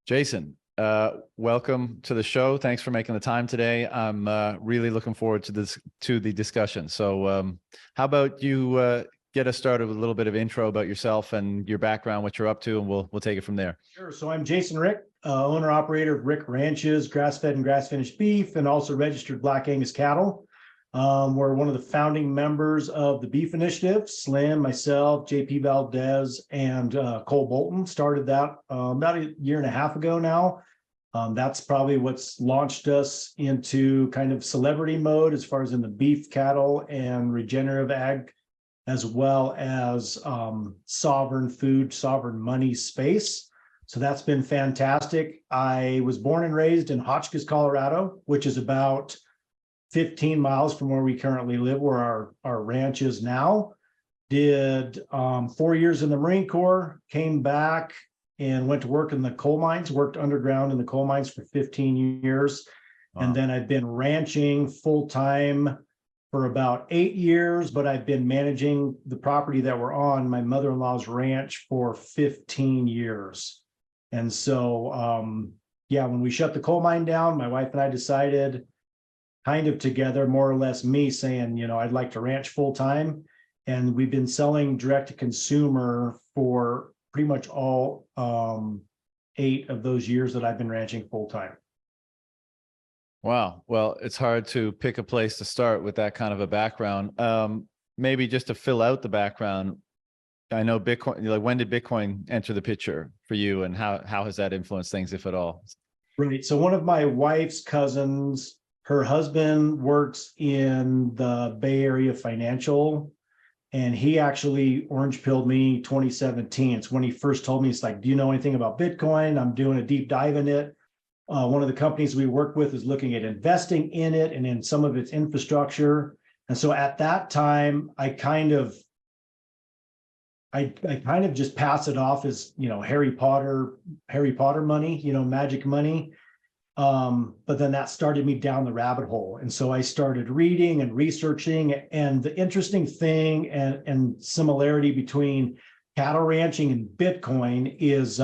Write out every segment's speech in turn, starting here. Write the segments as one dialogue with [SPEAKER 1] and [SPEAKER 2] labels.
[SPEAKER 1] Jason, welcome to the show. Thanks for making the time today. I'm really looking forward to the discussion. So how about you get us started with a little bit of intro about yourself and your background, what you're up to, and we'll take it from there.
[SPEAKER 2] Sure. So I'm Jason Wrich, owner operator of Wrich Ranches, grass-fed and grass-finished beef, and also registered Black Angus cattle. We're one of the founding members of the Beef Initiative. Slim, myself, JP Valdez, and Cole Bolton started that about a year and a half ago now. That's probably what's launched us into kind of celebrity mode as far as in the beef, cattle, and regenerative ag, as well as sovereign food, sovereign money space. So that's been fantastic. I was born and raised in Hotchkiss, Colorado, which is about 15 miles from where we currently live, where our ranch is now. Did 4 years in the Marine Corps, came back and went to work in the coal mines, worked underground in the coal mines for 15 years. Wow. And then I've been ranching full-time for about 8 years, but I've been managing the property that we're on, my mother-in-law's ranch, for 15 years. And so, yeah, when we shut the coal mine down, my wife and I decided, kind of together, more or less me saying, you know, I'd like to ranch full time. And we've been selling direct to consumer for pretty much all 8 of those years that I've been ranching full time.
[SPEAKER 1] Wow. Well, it's hard to pick a place to start with that kind of a background. Maybe just to fill out the background, I know Bitcoin, like, when did Bitcoin enter the picture for you, and how has that influenced things, if at all?
[SPEAKER 2] Right. So one of my wife's cousins, her husband works in the Bay Area financial, and he actually orange pilled me 2017. It's when he first told me, it's like, do you know anything about Bitcoin? I'm doing a deep dive in it. One of the companies we work with is looking at investing in it and in some of its infrastructure. And so at that time, I kind of just pass it off as, you know, Harry Potter money, you know, magic money. But then that started me down the rabbit hole. And so I started reading and researching, and the interesting thing and similarity between cattle ranching and Bitcoin is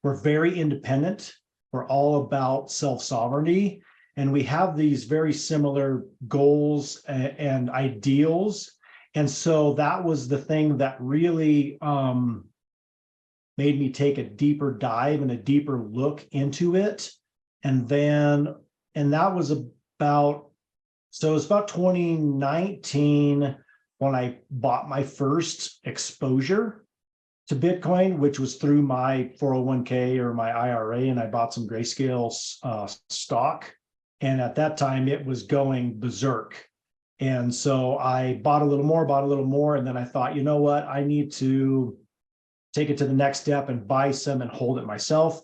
[SPEAKER 2] we're very independent. We're all about self-sovereignty, and we have these very similar goals and ideals. And so that was the thing that really made me take a deeper dive and a deeper look into it. And that was about, so it was about 2019 when I bought my first exposure to Bitcoin, which was through my 401k or my IRA, and I bought some grayscale stock. And at that time it was going berserk. And so I bought a little more, and then I thought, you know what, I need to take it to the next step and buy some and hold it myself.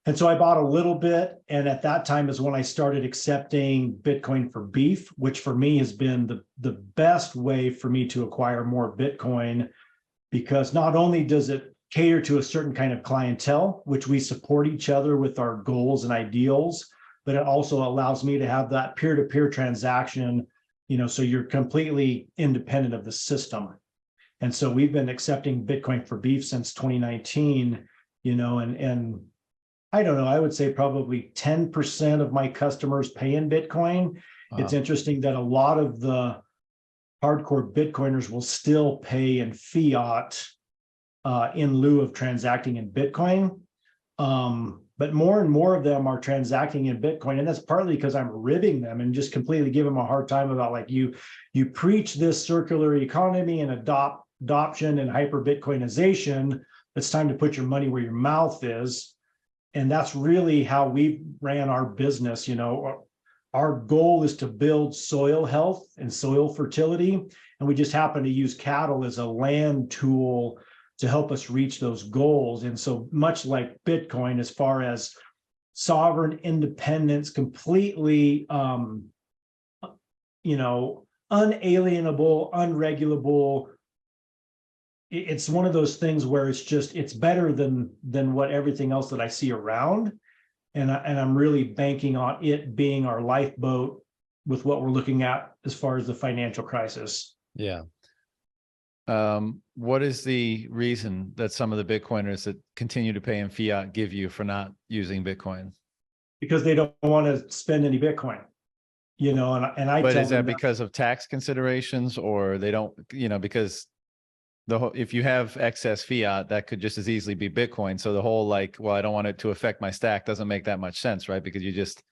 [SPEAKER 2] And so I bought a little bit, and at that time is when I started accepting Bitcoin for beef, which for me has been the best way for me to acquire more Bitcoin, because not only does it cater to a certain kind of clientele, which we support each other with our goals and ideals, but it also allows me to have that peer-to-peer transaction, you know, so you're completely independent of the system. And so we've been accepting Bitcoin for beef since 2019, you know, and I don't know, I would say probably 10% of my customers pay in Bitcoin. Wow. It's interesting that a lot of the hardcore Bitcoiners will still pay in fiat in lieu of transacting in Bitcoin. But more and more of them are transacting in Bitcoin. And that's partly because I'm ribbing them and just completely give them a hard time about, like, you preach this circular economy and adoption and hyper Bitcoinization. It's time to put your money where your mouth is. And that's really how we ran our business. You know, our goal is to build soil health and soil fertility. And we just happen to use cattle as a land tool to help us reach those goals. And so much like Bitcoin, as far as sovereign independence, completely, you know, unalienable, unregulable, it's one of those things where it's better than what everything else that I see around. And I'm really banking on it being our lifeboat with what we're looking at as far as the financial crisis.
[SPEAKER 1] Yeah. what is the reason that some of the Bitcoiners that continue to pay in fiat give you for not using Bitcoin?
[SPEAKER 2] Because they don't want to spend any Bitcoin, you know, and I
[SPEAKER 1] But
[SPEAKER 2] tell
[SPEAKER 1] is that
[SPEAKER 2] them
[SPEAKER 1] because of tax considerations, or they don't, you know, because the whole, if you have excess fiat, that could just as easily be Bitcoin. So the whole like, well, I don't want it to affect my stack doesn't make that much sense, right? Because you just,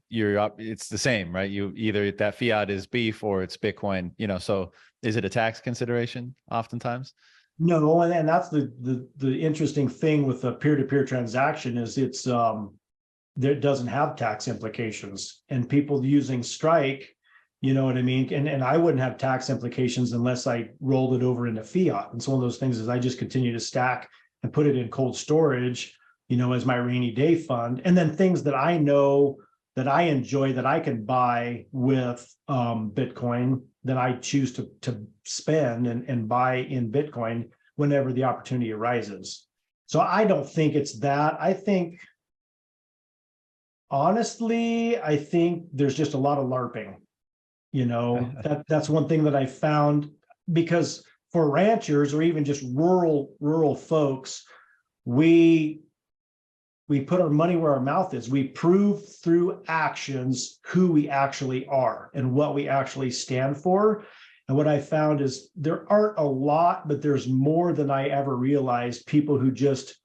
[SPEAKER 1] you're up, it's the same, right? You either that fiat is beef or it's Bitcoin, you know, so is it a tax consideration oftentimes?
[SPEAKER 2] no, and that's the interesting thing with a peer-to-peer transaction is it's there doesn't have tax implications, and people using Strike, you know what I mean? And I wouldn't have tax implications unless I rolled it over into fiat. And so one of those things is I just continue to stack and put it in cold storage, you know, as my rainy day fund. And then things that I know that I enjoy that I can buy with Bitcoin that I choose to spend and buy in Bitcoin whenever the opportunity arises. So I don't think it's that. I think, honestly, I think there's just a lot of LARPing. You know, that's one thing that I found, because for ranchers or even just rural folks, we put our money where our mouth is. We prove through actions who we actually are and what we actually stand for. And what I found is there aren't a lot, but there's more than I ever realized, people who just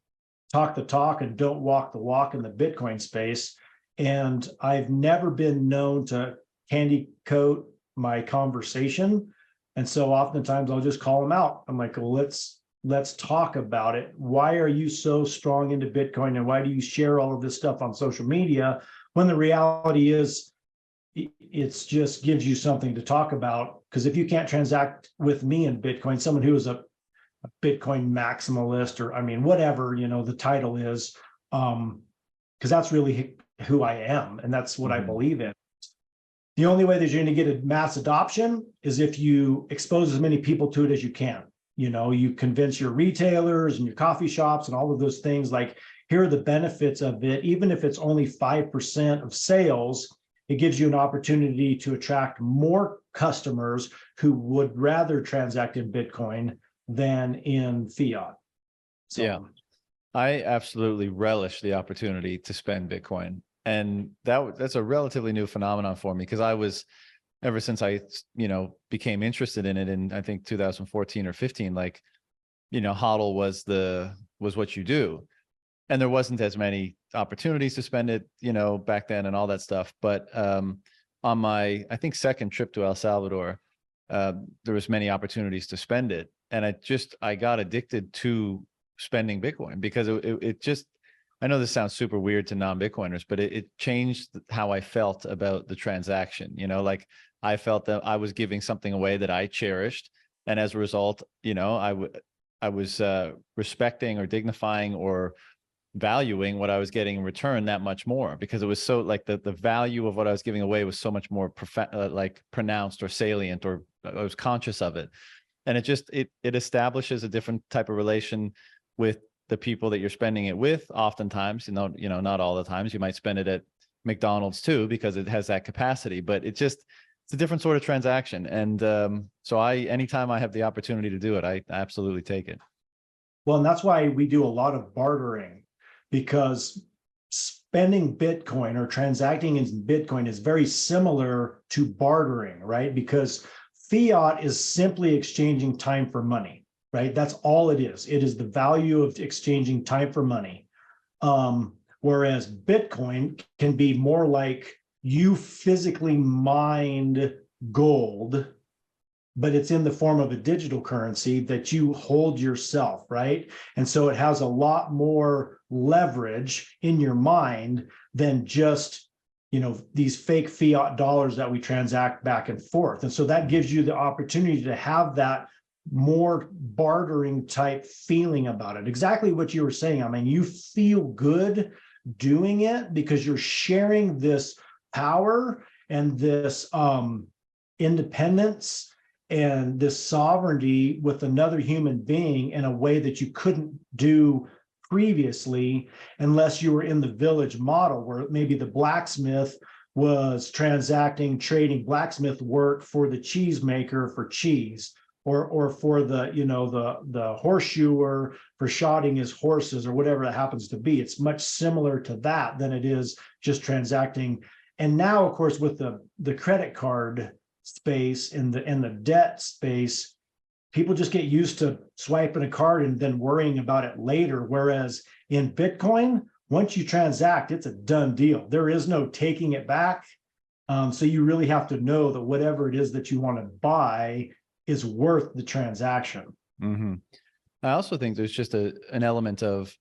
[SPEAKER 2] talk the talk and don't walk the walk in the Bitcoin space. And I've never been known to candy coat my conversation. And so oftentimes I'll just call them out. I'm like, well, let's talk about it. Why are you so strong into Bitcoin? And why do you share all of this stuff on social media? When the reality is, it's just gives you something to talk about. Because if you can't transact with me in Bitcoin, someone who is a Bitcoin maximalist, or I mean, whatever, you know, the title is, because that's really who I am. And that's what I believe in. The only way that you're going to get a mass adoption is if you expose as many people to it as you can. You know, you convince your retailers and your coffee shops and all of those things, like, here are the benefits of it. Even if it's only 5% of sales, it gives you an opportunity to attract more customers who would rather transact in Bitcoin than in fiat. So,
[SPEAKER 1] yeah, I absolutely relish the opportunity to spend Bitcoin. And that's a relatively new phenomenon for me, because I was, ever since I, you know, became interested in it in, I think 2014 or 15, like, you know, HODL was what you do. And there wasn't as many opportunities to spend it, you know, back then and all that stuff. But on my, I think, second trip to El Salvador, there was many opportunities to spend it. And I got addicted to spending Bitcoin, because it just, I know this sounds super weird to non-Bitcoiners, but it changed how I felt about the transaction. You know, like, I felt that I was giving something away that I cherished. And as a result, you know, I was respecting or dignifying or valuing what I was getting in return that much more, because it was so, like, the value of what I was giving away was so much more like pronounced or salient, or I was conscious of it. And it just, it establishes a different type of relation with the people that you're spending it with. Oftentimes, you know, not all the times, you might spend it at McDonald's too, because it has that capacity, but it's a different sort of transaction. And so anytime I have the opportunity to do it, I absolutely take it.
[SPEAKER 2] well, and that's why we do a lot of bartering, because spending Bitcoin or transacting in Bitcoin is very similar to bartering, right? Because fiat is simply exchanging time for money, right? That's all it is. It is the value of exchanging time for money. Whereas Bitcoin can be more like you physically mined gold, but it's in the form of a digital currency that you hold yourself, right? And so it has a lot more leverage in your mind than just, you know, these fake fiat dollars that we transact back and forth. And so that gives you the opportunity to have that more bartering type feeling about it. Exactly what you were saying. I mean, you feel good doing it because you're sharing this power and this independence and this sovereignty with another human being in a way that you couldn't do previously, unless you were in the village model, where maybe the blacksmith was trading blacksmith work for the cheesemaker for cheese. or for the, the horseshoer for shotting his horses or whatever it happens to be. It's much similar to that than it is just transacting. And now, of course, with the credit card space and the debt space, people just get used to swiping a card and then worrying about it later. Whereas in Bitcoin, once you transact, it's a done deal. There is no taking it back. So you really have to know that whatever it is that you want to buy is worth the transaction.
[SPEAKER 1] Mm-hmm. I also think there's just an element of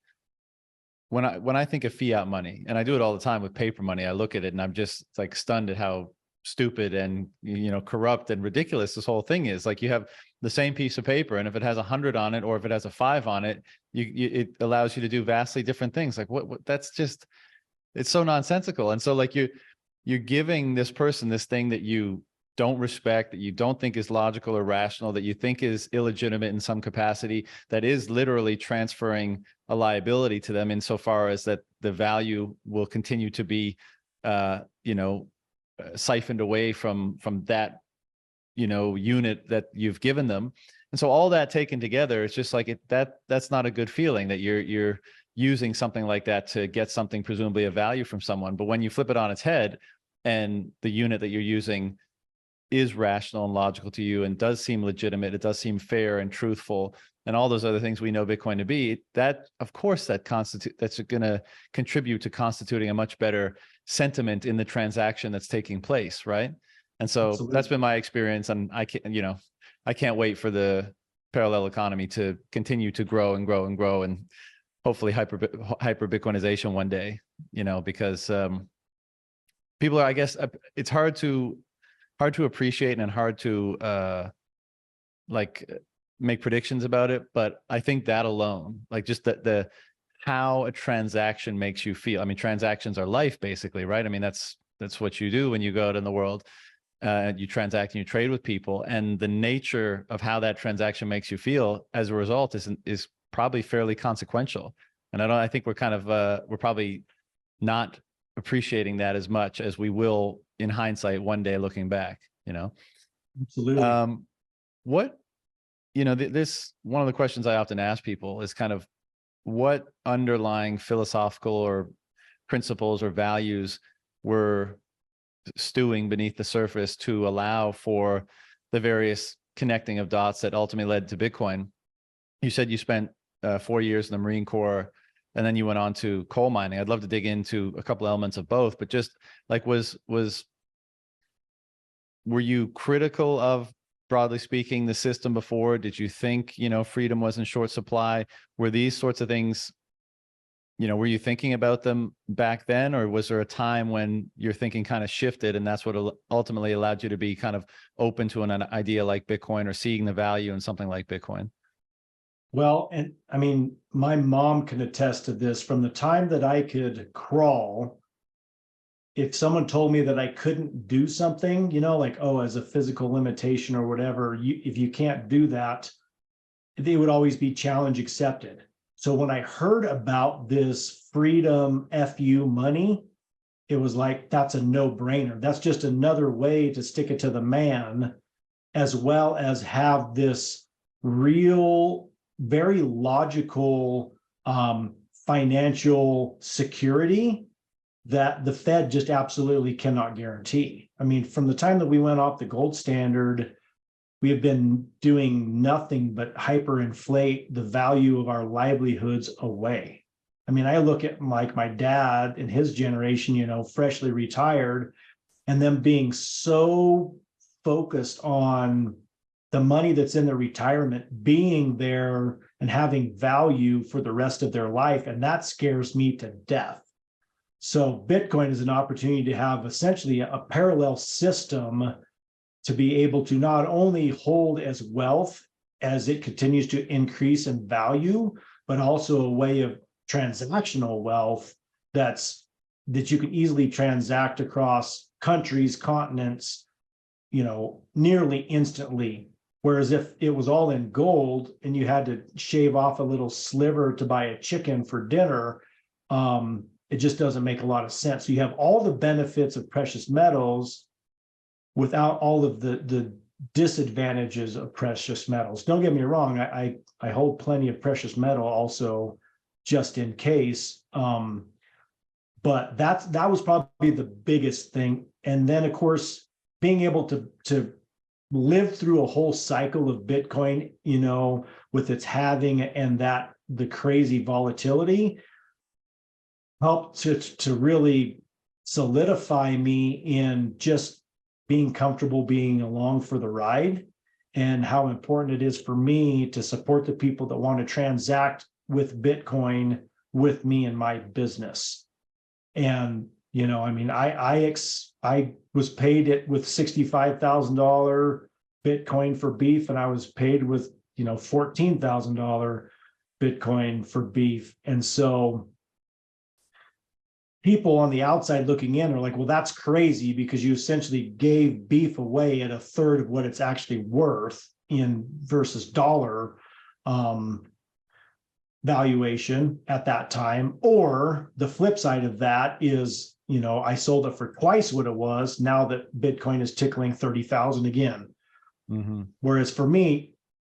[SPEAKER 1] when I think of fiat money, and I do it all the time with paper money, I look at it and I'm just like stunned at how stupid and corrupt and ridiculous this whole thing is. Like, you have the same piece of paper, and if it has 100 on it or if it has a 5 on it, it allows you to do vastly different things. Like what that's just, it's so nonsensical. And so like you're giving this person this thing that you don't respect, that you don't think is logical or rational, that you think is illegitimate in some capacity, that is literally transferring a liability to them insofar as that the value will continue to be siphoned away from that unit that you've given them. And so all that taken together, it's just like that's not a good feeling, that you're using something like that to get something presumably of value from someone. But when you flip it on its head and the unit that you're using is rational and logical to you and does seem legitimate, it does seem fair and truthful, and all those other things we know Bitcoin to be, that of course that's going to contribute to constituting a much better sentiment in the transaction that's taking place, right? And so
[SPEAKER 2] Absolutely.
[SPEAKER 1] That's been my experience, and I can't wait for the parallel economy to continue to grow and grow and grow, and hopefully hyper Bitcoinization one day, because people are, I guess it's hard to appreciate and hard to make predictions about it. But I think that alone, like just the how a transaction makes you feel. I mean, transactions are life basically, right? I mean, that's what you do when you go out in the world. You transact and you trade with people, and the nature of how that transaction makes you feel as a result is probably fairly consequential. And I think we're kind of we're probably not appreciating that as much as we will in hindsight one day looking back.
[SPEAKER 2] Absolutely.
[SPEAKER 1] This one of the questions I often ask people is kind of what underlying philosophical or principles or values were stewing beneath the surface to allow for the various connecting of dots that ultimately led to Bitcoin. You said you spent 4 years in the Marine Corps, and then you went on to coal mining. I'd love to dig into a couple elements of both, but just like were you critical of, broadly speaking, the system before? Did you think, freedom was in short supply? Were these sorts of things, were you thinking about them back then, or was there a time when your thinking kind of shifted and that's what ultimately allowed you to be kind of open to an idea like Bitcoin, or seeing the value in something like Bitcoin?
[SPEAKER 2] Well, and I mean, my mom can attest to this. From the time that I could crawl, if someone told me that I couldn't do something, like, oh, as a physical limitation or whatever, if you can't do that, they would always be challenge accepted. So when I heard about this freedom FU money, it was like, that's a no-brainer. That's just another way to stick it to the man, as well as have this real, very logical financial security that the Fed just absolutely cannot guarantee. I mean, from the time that we went off the gold standard, we have been doing nothing but hyperinflate the value of our livelihoods away. I mean, I look at like my dad and his generation, freshly retired, and them being so focused on the money that's in their retirement being there and having value for the rest of their life. And that scares me to death. So Bitcoin is an opportunity to have essentially a parallel system to be able to not only hold as wealth as it continues to increase in value, but also a way of transactional wealth that you can easily transact across countries, continents, nearly instantly. Whereas if it was all in gold and you had to shave off a little sliver to buy a chicken for dinner, it just doesn't make a lot of sense. So you have all the benefits of precious metals without all of the disadvantages of precious metals. Don't get me wrong, I hold plenty of precious metal also, just in case. But that was probably the biggest thing. And then, of course, being able to live through a whole cycle of Bitcoin, with its halving and the crazy volatility, helped to really solidify me in just being comfortable being along for the ride, and how important it is for me to support the people that want to transact with Bitcoin with me in my business. And, I was paid it with $65,000 Bitcoin for beef, and I was paid with, $14,000 Bitcoin for beef. And so people on the outside looking in are like, well, that's crazy, because you essentially gave beef away at a third of what it's actually worth in versus dollar valuation at that time. Or the flip side of that is, I sold it for twice what it was now that Bitcoin is tickling 30,000 again.
[SPEAKER 1] Mm-hmm.
[SPEAKER 2] Whereas for me,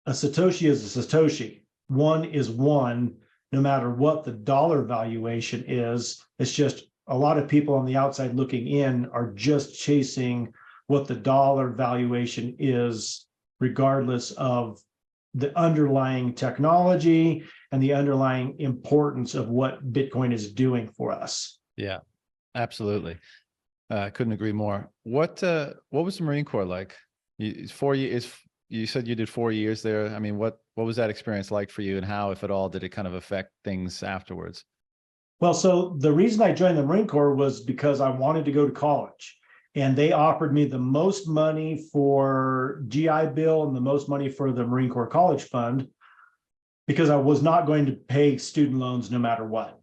[SPEAKER 2] a Satoshi is a Satoshi. One is one, no matter what the dollar valuation is. It's just a lot of people on the outside looking in are just chasing what the dollar valuation is, regardless of the underlying technology and the underlying importance of what Bitcoin is doing for us.
[SPEAKER 1] Yeah, absolutely. I couldn't agree more. What was the Marine Corps like? 4 years. You said you did 4 years there. I mean, what was that experience like for you, and how, if at all, did it kind of affect things afterwards?
[SPEAKER 2] Well, so the reason I joined the Marine Corps was because I wanted to go to college, and they offered me the most money for GI Bill and the most money for the Marine Corps College Fund, because I was not going to pay student loans no matter what.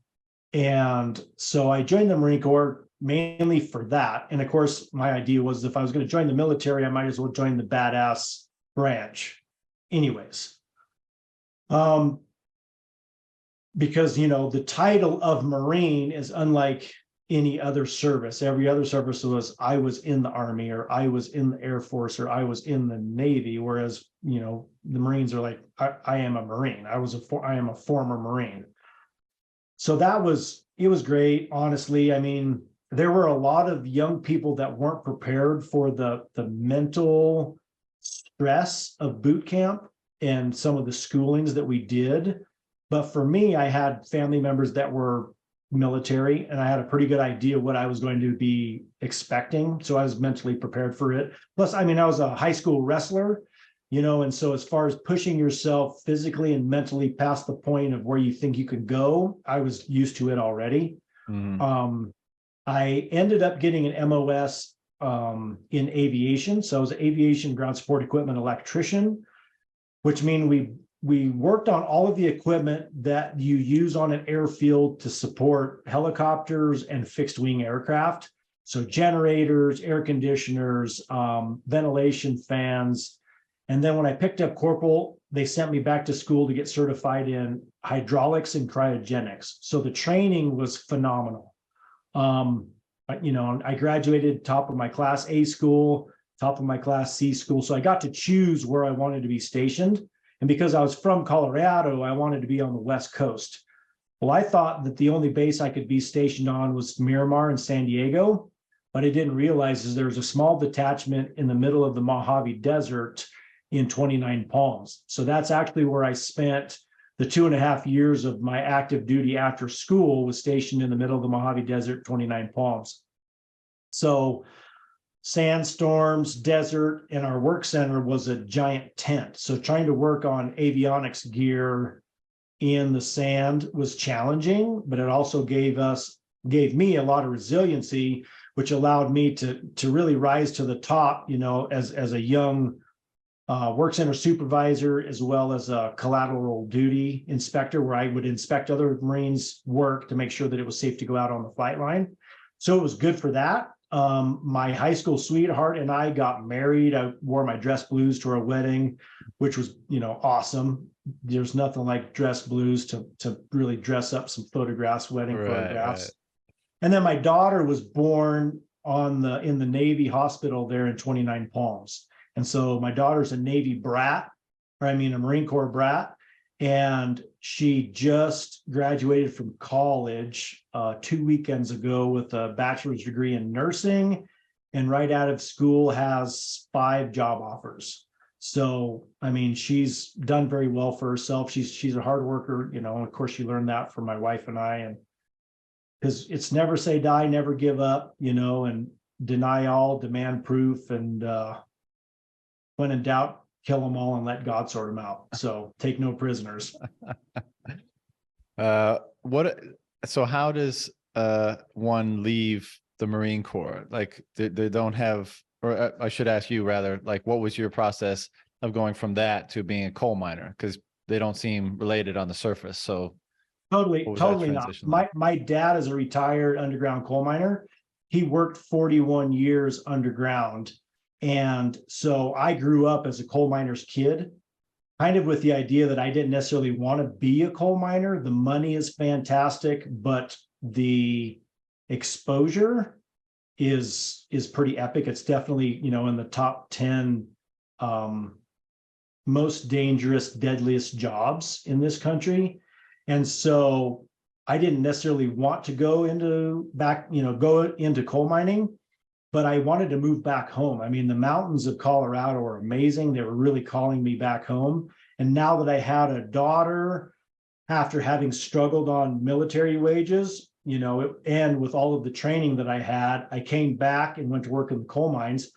[SPEAKER 2] And so I joined the Marine Corps mainly for that. And of course, my idea was, if I was going to join the military, I might as well join the badass branch anyways. Because, the title of Marine is unlike any other service. Every other service was, I was in the Army, or I was in the Air Force, or I was in the Navy. Whereas, the Marines are like, I am a Marine. I am a former Marine. So it was great. Honestly, I mean, there were a lot of young people that weren't prepared for the mental stress of boot camp and some of the schoolings that we did. But for me, I had family members that were military, and I had a pretty good idea what I was going to be expecting. So I was mentally prepared for it. Plus, I mean, I was a high school wrestler, and so as far as pushing yourself physically and mentally past the point of where you think you could go, I was used to it already. Mm-hmm. I ended up getting an MOS in aviation. So I was an aviation ground support equipment electrician, which means we worked on all of the equipment that you use on an airfield to support helicopters and fixed wing aircraft. So generators, air conditioners, ventilation fans. And then when I picked up corporal, they sent me back to school to get certified in hydraulics and cryogenics. So the training was phenomenal. I graduated top of my class A school, top of my class C school. So I got to choose where I wanted to be stationed. And because I was from Colorado, I wanted to be on the West Coast. Well, I thought that the only base I could be stationed on was Miramar and San Diego. But I didn't realize is there's a small detachment in the middle of the Mojave Desert in 29 Palms. So that's actually where I spent the 2.5 years of my active duty after school, was stationed in the middle of the Mojave Desert, 29 Palms. So sandstorms, desert, and our work center was a giant tent. So trying to work on avionics gear in the sand was challenging, but it also gave me a lot of resiliency, which allowed me to really rise to the top, as a young work center supervisor, as well as a collateral duty inspector, where I would inspect other Marines' work to make sure that it was safe to go out on the flight line. So it was good for that. My high school sweetheart and I got married. I wore my dress blues to our wedding, which was, awesome. There's nothing like dress blues to really dress up some photographs, wedding photographs. Right. And then my daughter was born in the Navy hospital there in 29 Palms. And so my daughter's a Navy brat, or I mean, a Marine Corps brat. And she just graduated from college 2 weekends ago with a bachelor's degree in nursing. And right out of school has 5 job offers. So, I mean, she's done very well for herself. She's a hard worker, you know, and of course she learned that from my wife and I, and because it's never say die, never give up, you know, and deny all, demand proof, and when in doubt, kill them all and let God sort them out. So take no prisoners.
[SPEAKER 1] So how does one leave the Marine Corps? Like they don't have, or I should ask you rather, like what was your process of going from that to being a coal miner? Because they don't seem related on the surface. So
[SPEAKER 2] Totally not.
[SPEAKER 1] Like?
[SPEAKER 2] My dad is a retired underground coal miner. He worked 41 years underground. And so I grew up as a coal miner's kid, kind of with the idea that I didn't necessarily want to be a coal miner. The money is fantastic, but the exposure is pretty epic. It's definitely, you know, in the top 10 most dangerous, deadliest jobs in this country. And so I didn't necessarily want to go into coal mining, but I wanted to move back home. I mean, the mountains of Colorado are amazing. They were really calling me back home. And now that I had a daughter, after having struggled on military wages, you know, and with all of the training that I had, I came back and went to work in the coal mines.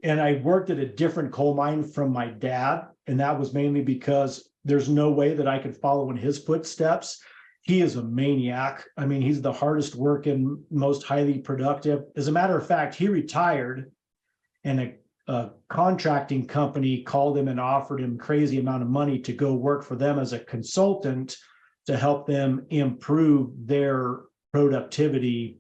[SPEAKER 2] And I worked at a different coal mine from my dad. And that was mainly because there's no way that I could follow in his footsteps. He is a maniac. I mean, he's the hardest working, most highly productive. As a matter of fact, he retired and a contracting company called him and offered him crazy amount of money to go work for them as a consultant to help them improve their productivity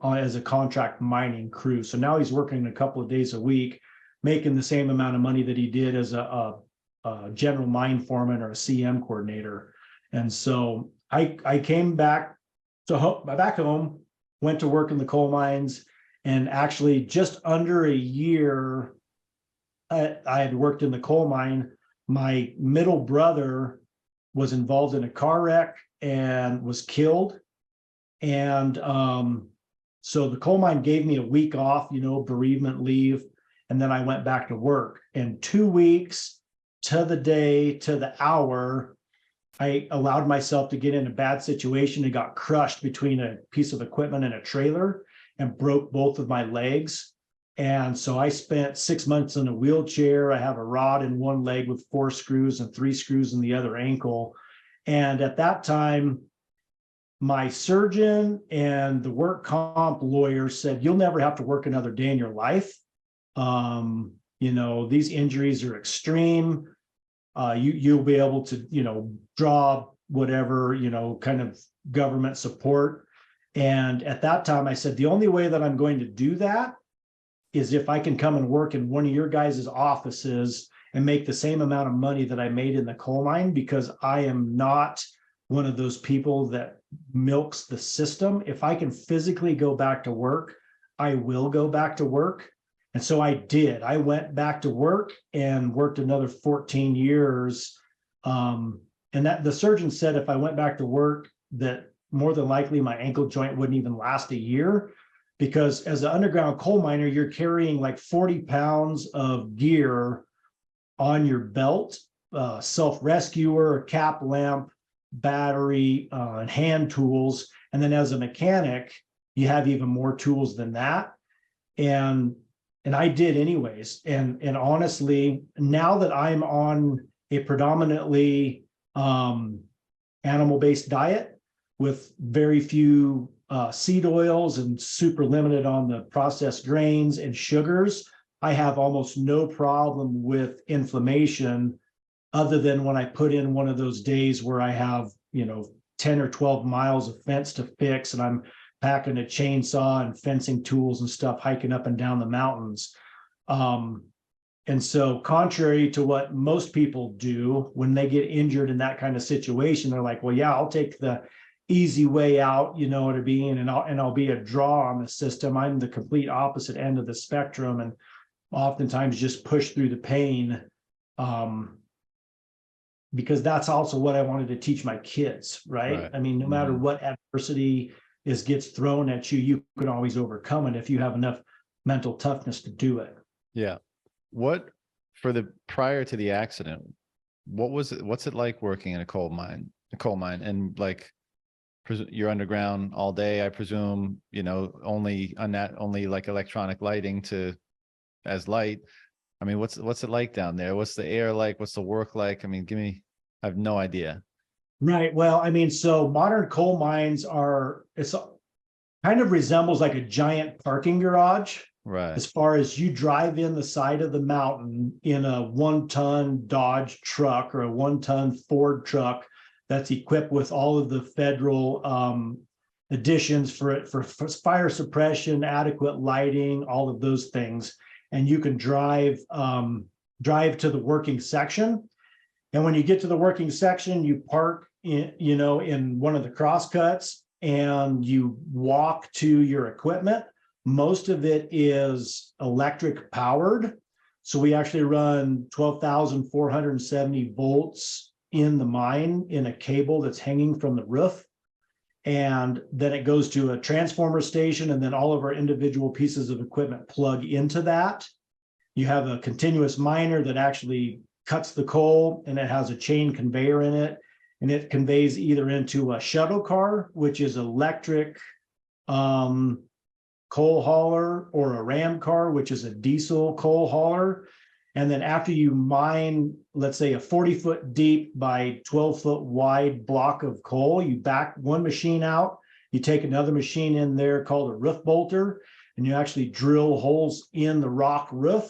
[SPEAKER 2] as a contract mining crew. So now he's working a couple of days a week, making the same amount of money that he did as a general mine foreman or a CM coordinator. And so I came back home, went to work in the coal mines, and actually just under a year I had worked in the coal mine. My middle brother was involved in a car wreck and was killed. And so the coal mine gave me a week off, you know, bereavement leave. And then I went back to work. And 2 weeks to the day, to the hour, I allowed myself to get in a bad situation and got crushed between a piece of equipment and a trailer and broke both of my legs. And so I spent 6 months in a wheelchair. I have a rod in one leg with 4 screws and 3 screws in the other ankle. And at that time, my surgeon and the work comp lawyer said, you'll never have to work another day in your life. You know, these injuries are extreme. You'll be able to, you know, draw whatever, you know, kind of government support. And at that time I said, the only way that I'm going to do that is if I can come and work in one of your guys' offices and make the same amount of money that I made in the coal mine, because I am not one of those people that milks the system. If I can physically go back to work, I will go back to work. And so I did. I went back to work and worked another 14 years. And that the surgeon said if I went back to work, that more than likely my ankle joint wouldn't even last a year, because as an underground coal miner, you're carrying like 40 pounds of gear on your belt, self-rescuer, cap lamp, battery, and hand tools. And then as a mechanic, you have even more tools than that. And I did anyways. And honestly, now that I'm on a predominantly animal-based diet with very few seed oils and super limited on the processed grains and sugars, I have almost no problem with inflammation, other than when I put in one of those days where I have, you know, 10 or 12 miles of fence to fix, and I'm packing a chainsaw and fencing tools and stuff, hiking up and down the mountains. And so contrary to what most people do when they get injured in that kind of situation, they're like, well, yeah, I'll take the easy way out, you know what I mean, and I'll be a draw on the system. I'm the complete opposite end of the spectrum. And oftentimes just push through the pain, because that's also what I wanted to teach my kids, right? I mean, no matter what adversity gets thrown at you, you can always overcome it if you have enough mental toughness to do it.
[SPEAKER 1] Yeah. What, prior to the accident, what's it like working in a coal mine, and like, you're underground all day, I presume, only like electronic lighting as light. I mean, what's it like down there? What's the air like? What's the work like? I mean, I have no idea.
[SPEAKER 2] Right. Well, I mean, so modern coal mines it's kind of resembles like a giant parking garage.
[SPEAKER 1] Right.
[SPEAKER 2] As far as you drive in the side of the mountain in a 1-ton Dodge truck or a 1-ton Ford truck that's equipped with all of the federal additions for fire suppression, adequate lighting, all of those things. And you can drive to the working section. And when you get to the working section, you park in one of the crosscuts and you walk to your equipment. Most of it is electric powered. So we actually run 12,470 volts in the mine in a cable that's hanging from the roof. And then it goes to a transformer station, and then all of our individual pieces of equipment plug into that. You have a continuous miner that actually cuts the coal, and it has a chain conveyor in it, and it conveys either into a shuttle car, which is electric coal hauler, or a ram car, which is a diesel coal hauler. And then after you mine, let's say a 40-foot deep by 12-foot wide block of coal, you back one machine out, you take another machine in there called a roof bolter, and you actually drill holes in the rock roof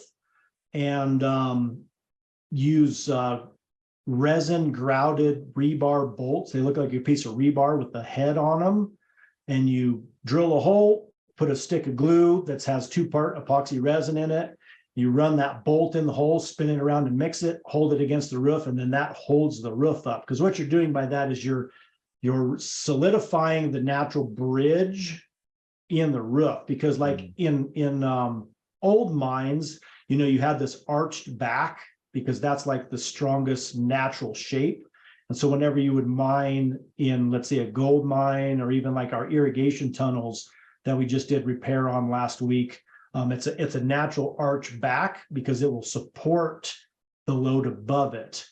[SPEAKER 2] and use resin grouted rebar bolts. They look like a piece of rebar with the head on them. And you drill a hole, put a stick of glue that has 2-part epoxy resin in it. You run that bolt in the hole, spin it around and mix it, hold it against the roof, and then that holds the roof up. Because what you're doing by that is you're solidifying the natural bridge in the roof. Because like in old mines, you have this arched back, because that's like the strongest natural shape. And so whenever you would mine in, let's say, a gold mine, or even like our irrigation tunnels that we just did repair on last week, it's a natural arch back because it will support the load above it.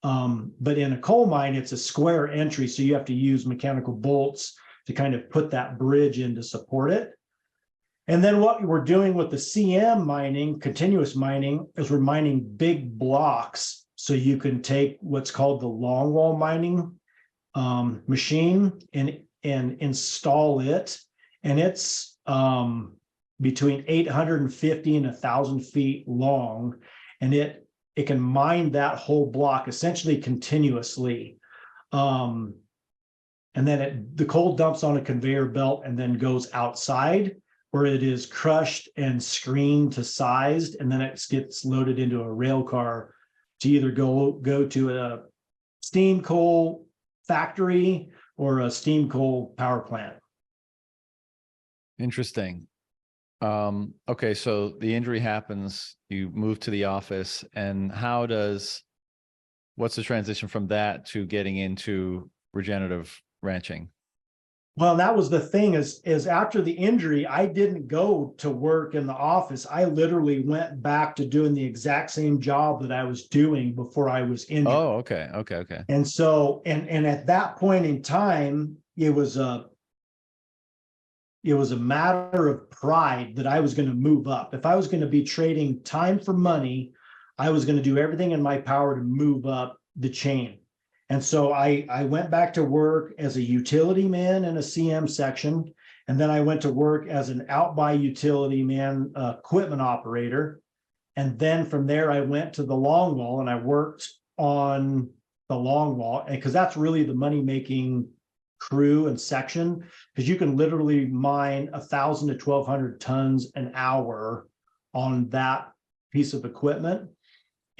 [SPEAKER 2] But in a coal mine, it's a square entry, so you have to use mechanical bolts to kind of put that bridge in to support it. And then what we're doing with the CM mining, continuous mining, is we're mining big blocks. So you can take what's called the longwall mining machine and install it. And it's between 850 and 1,000 feet long. And it can mine that whole block essentially continuously. And then the coal dumps on a conveyor belt and then goes outside, where it is crushed and screened to sized, and then it gets loaded into a rail car to either go to a steam coal factory or a steam coal power plant.
[SPEAKER 1] Interesting. Okay, so the injury happens, you move to the office, and what's the transition from that to getting into regenerative ranching?
[SPEAKER 2] Well, that was the thing is after the injury, I didn't go to work in the office. I literally went back to doing the exact same job that I was doing before I was injured.
[SPEAKER 1] Oh, okay.
[SPEAKER 2] And so, and at that point in time, it was a matter of pride that I was going to move up. If I was going to be trading time for money, I was going to do everything in my power to move up the chain. And so I went back to work as a utility man in a CM section. And then I went to work as an out by utility man, equipment operator. And then from there, I went to the longwall and I worked on the longwall, because that's really the money-making crew and section, because you can literally mine 1,000 to 1,200 tons an hour on that piece of equipment.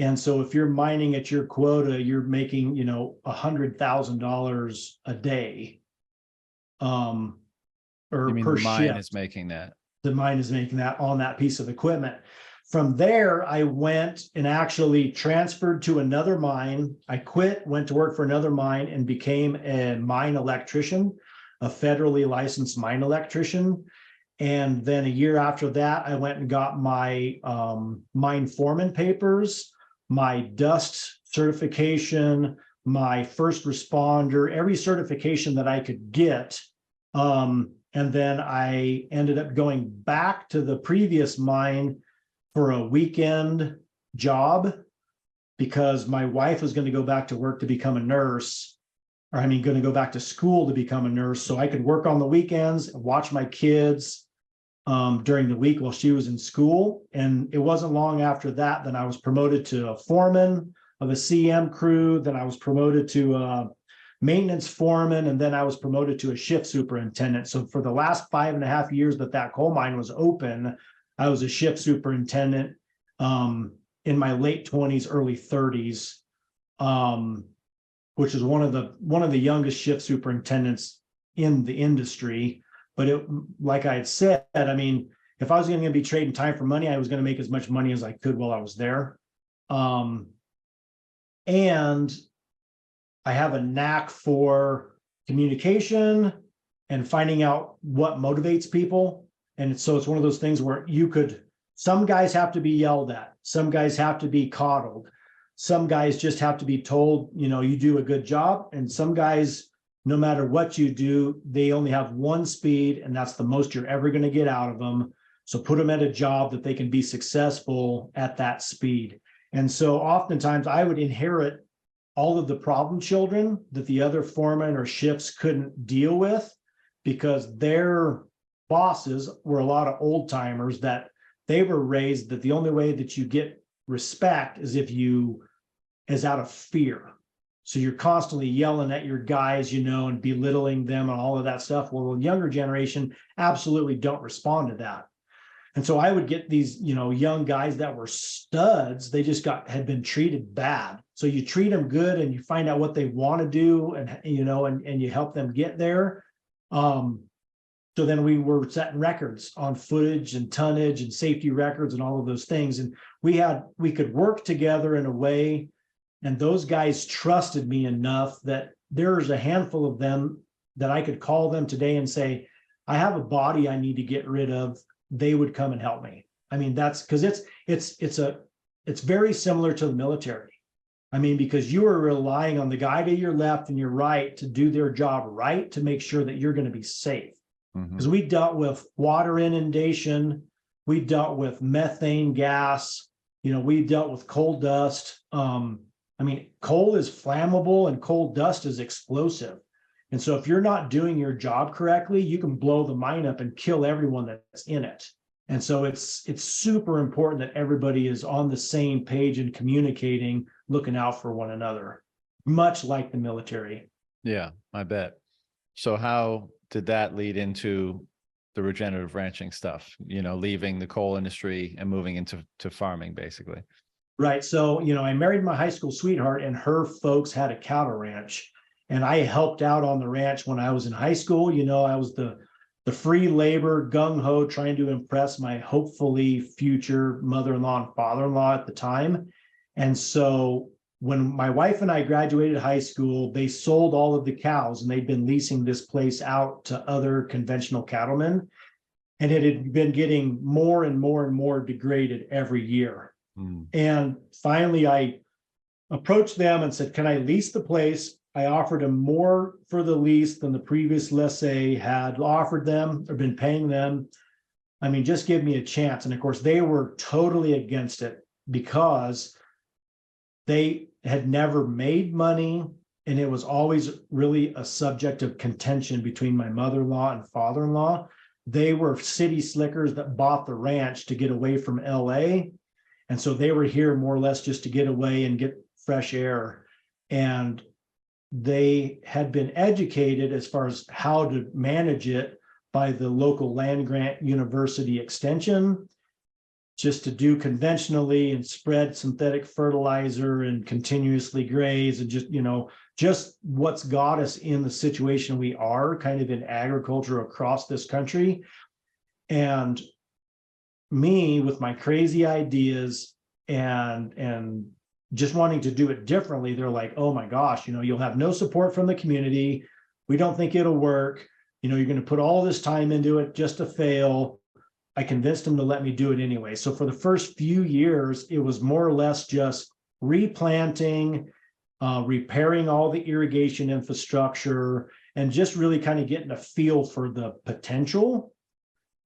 [SPEAKER 2] And so if you're mining at your quota, you're making, $100,000 a day. Or
[SPEAKER 1] you mean
[SPEAKER 2] per
[SPEAKER 1] the mine
[SPEAKER 2] shift.
[SPEAKER 1] is making that?
[SPEAKER 2] The mine is making that on that piece of equipment. From there, I went and actually transferred to another mine. I quit, went to work for another mine, and became a mine electrician, a federally licensed mine electrician. And then a year after that, I went and got my mine foreman papers, my dust certification, my first responder, every certification that I could get. And then I ended up going back to the previous mine for a weekend job because my wife was going to go back to work to become a nurse, or going to go back to school to become a nurse. So I could work on the weekends and watch my kids during the week while she was in school. And it wasn't long after that I was promoted to a foreman of a CM crew. Then I was promoted to a maintenance foreman, and then I was promoted to a shift superintendent. So for the last 5.5 years that coal mine was open, I was a shift superintendent in my late 20s, early 30s, which is one of the youngest shift superintendents in the industry. But like I had said, if I was going to be trading time for money, I was going to make as much money as I could while I was there. And I have a knack for communication and finding out what motivates people. And so it's one of those things where some guys have to be yelled at. Some guys have to be coddled. Some guys just have to be told, you do a good job. And some guys, no matter what you do, they only have one speed, and that's the most you're ever going to get out of them. So put them at a job that they can be successful at that speed. And so oftentimes I would inherit all of the problem children that the other foremen or shifts couldn't deal with, because their bosses were a lot of old timers that they were raised that the only way that you get respect is out of fear. So you're constantly yelling at your guys, and belittling them and all of that stuff. Well, the younger generation absolutely don't respond to that. And so I would get these, young guys that were studs. They just had been treated bad. So you treat them good and you find out what they want to do, and and you help them get there. So then we were setting records on footage and tonnage and safety records and all of those things. And we could work together in a way, and those guys trusted me enough that there's a handful of them that I could call them today and say, I have a body I need to get rid of. They would come and help me. That's because it's very similar to the military. Because you are relying on the guy to your left and your right to do their job right, to make sure that you're going to be safe. Because we dealt with water inundation, we dealt with methane gas, we dealt with coal dust. Coal is flammable and coal dust is explosive. And so if you're not doing your job correctly, you can blow the mine up and kill everyone that's in it. And so it's super important that everybody is on the same page and communicating, looking out for one another, much like the military.
[SPEAKER 1] Yeah, I bet. So how did that lead into the regenerative ranching stuff, leaving the coal industry and moving into farming, basically?
[SPEAKER 2] Right. So, I married my high school sweetheart, and her folks had a cattle ranch, and I helped out on the ranch when I was in high school. I was the free labor gung-ho trying to impress my hopefully future mother-in-law and father-in-law at the time. And so when my wife and I graduated high school, they sold all of the cows, and they'd been leasing this place out to other conventional cattlemen. And it had been getting more and more and more degraded every year. And finally, I approached them and said, can I lease the place? I offered them more for the lease than the previous lessee had offered them or been paying them. Just give me a chance. And of course, they were totally against it because they had never made money. And it was always really a subject of contention between my mother-in-law and father-in-law. They were city slickers that bought the ranch to get away from LA. And so they were here more or less just to get away and get fresh air. And they had been educated as far as how to manage it by the local land grant university extension, just to do conventionally and spread synthetic fertilizer and continuously graze and just what's got us in the situation we are kind of in agriculture across this country. And me with my crazy ideas and just wanting to do it differently, they're like, oh my gosh, you'll have no support from the community. We don't think it'll work. You're going to put all this time into it just to fail. I convinced them to let me do it anyway. So for the first few years, it was more or less just replanting, repairing all the irrigation infrastructure, and just really kind of getting a feel for the potential.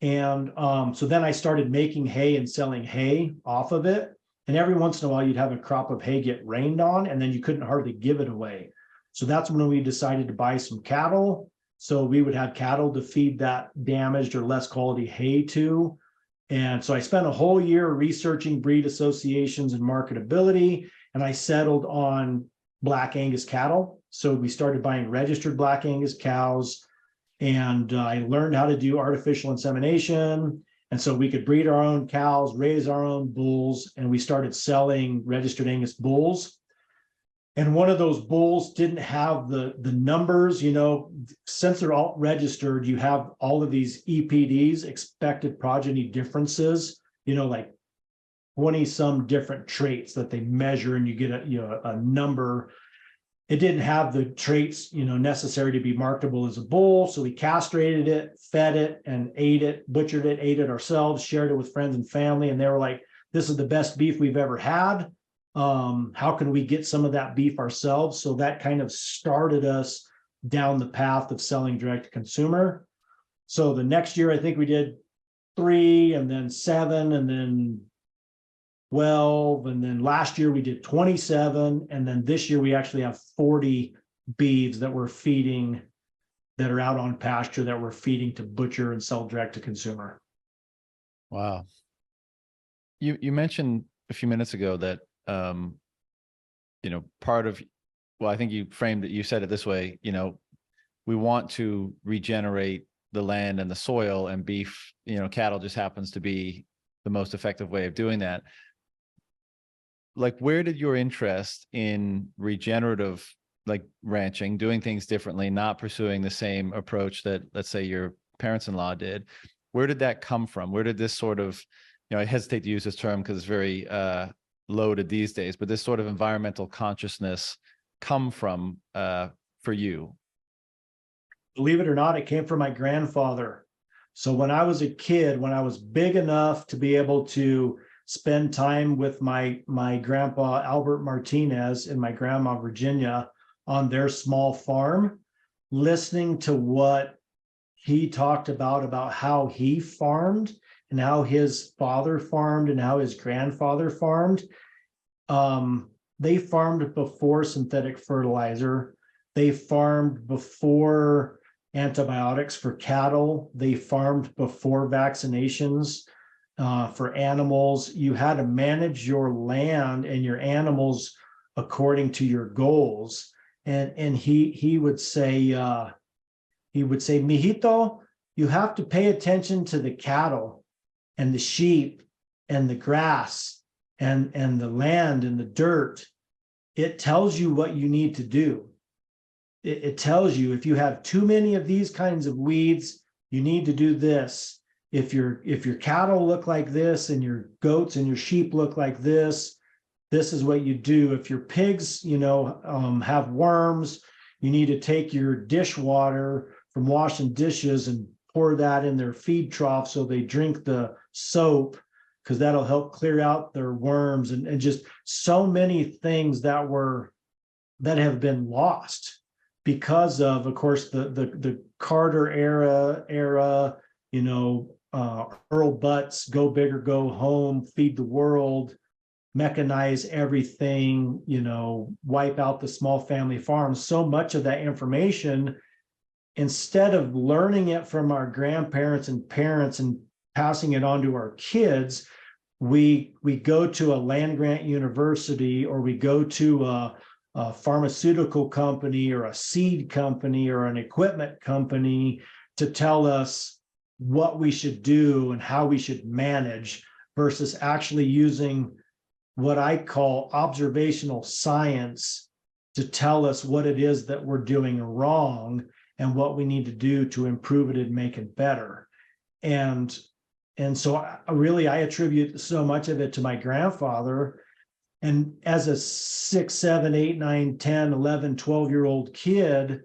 [SPEAKER 2] And so then I started making hay and selling hay off of it. And every once in a while, you'd have a crop of hay get rained on, and then you couldn't hardly give it away. So that's when we decided to buy some cattle. So we would have cattle to feed that damaged or less quality hay to. And so I spent a whole year researching breed associations and marketability, and I settled on Black Angus cattle. So we started buying registered Black Angus cows, and I learned how to do artificial insemination. And so we could breed our own cows, raise our own bulls, and we started selling registered Angus bulls. And one of those bulls didn't have the numbers, since they're all registered, you have all of these EPDs, expected progeny differences, like 20 some different traits that they measure, and you get a number. It didn't have the traits, necessary to be marketable as a bull. So we castrated it, fed it, and ate it, butchered it, ate it ourselves, shared it with friends and family. And they were like, this is the best beef we've ever had. How can we get some of that beef ourselves? So that kind of started us down the path of selling direct to consumer. So the next year, I think we did 3, and then 7, and then 12, and then last year we did 27, and then this year we actually have 40 beeves that we're feeding, that are out on pasture, that we're feeding to butcher and sell direct to consumer.
[SPEAKER 1] Wow. You mentioned a few minutes ago that part of, well, I think you framed it, you said it this way, we want to regenerate the land and the soil, and beef, cattle just happens to be the most effective way of doing that. Like, where did your interest in regenerative, like ranching, doing things differently, not pursuing the same approach that, let's say, your parents-in-law did, where did that come from? Where did this sort of, I hesitate to use this term because it's very loaded these days, but this sort of environmental consciousness come from for you?
[SPEAKER 2] Believe it or not, it came from my grandfather. So when I was a kid, when I was big enough to be able to spend time with my grandpa Albert Martinez and my grandma Virginia on their small farm, listening to what he talked about how he farmed and how his father farmed and how his grandfather farmed. They farmed before synthetic fertilizer. They farmed before antibiotics for cattle. They farmed before vaccinations for animals. You had to manage your land and your animals according to your goals. And he would say, mijito, you have to pay attention to the cattle and the sheep and the grass and the land and the dirt. It tells you what you need to do. It tells you if you have too many of these kinds of weeds, you need to do this. If your cattle look like this and your goats and your sheep look like this is what you do. If your pigs, have worms, you need to take your dishwater from washing dishes and pour that in their feed trough so they drink the soap, because that'll help clear out their worms, and just so many things that have been lost because of course, the Carter era, Earl Butts, go big or go home, feed the world, mechanize everything, wipe out the small family farms. So much of that information, instead of learning it from our grandparents and parents and passing it on to our kids, we go to a land grant university, or we go to a pharmaceutical company or a seed company or an equipment company to tell us what we should do and how we should manage, versus actually using what I call observational science to tell us what it is that we're doing wrong and what we need to do to improve it and make it better. And And so I attribute so much of it to my grandfather. And as a 6, 7, 8, 9, 10, 11, 12-year-old kid,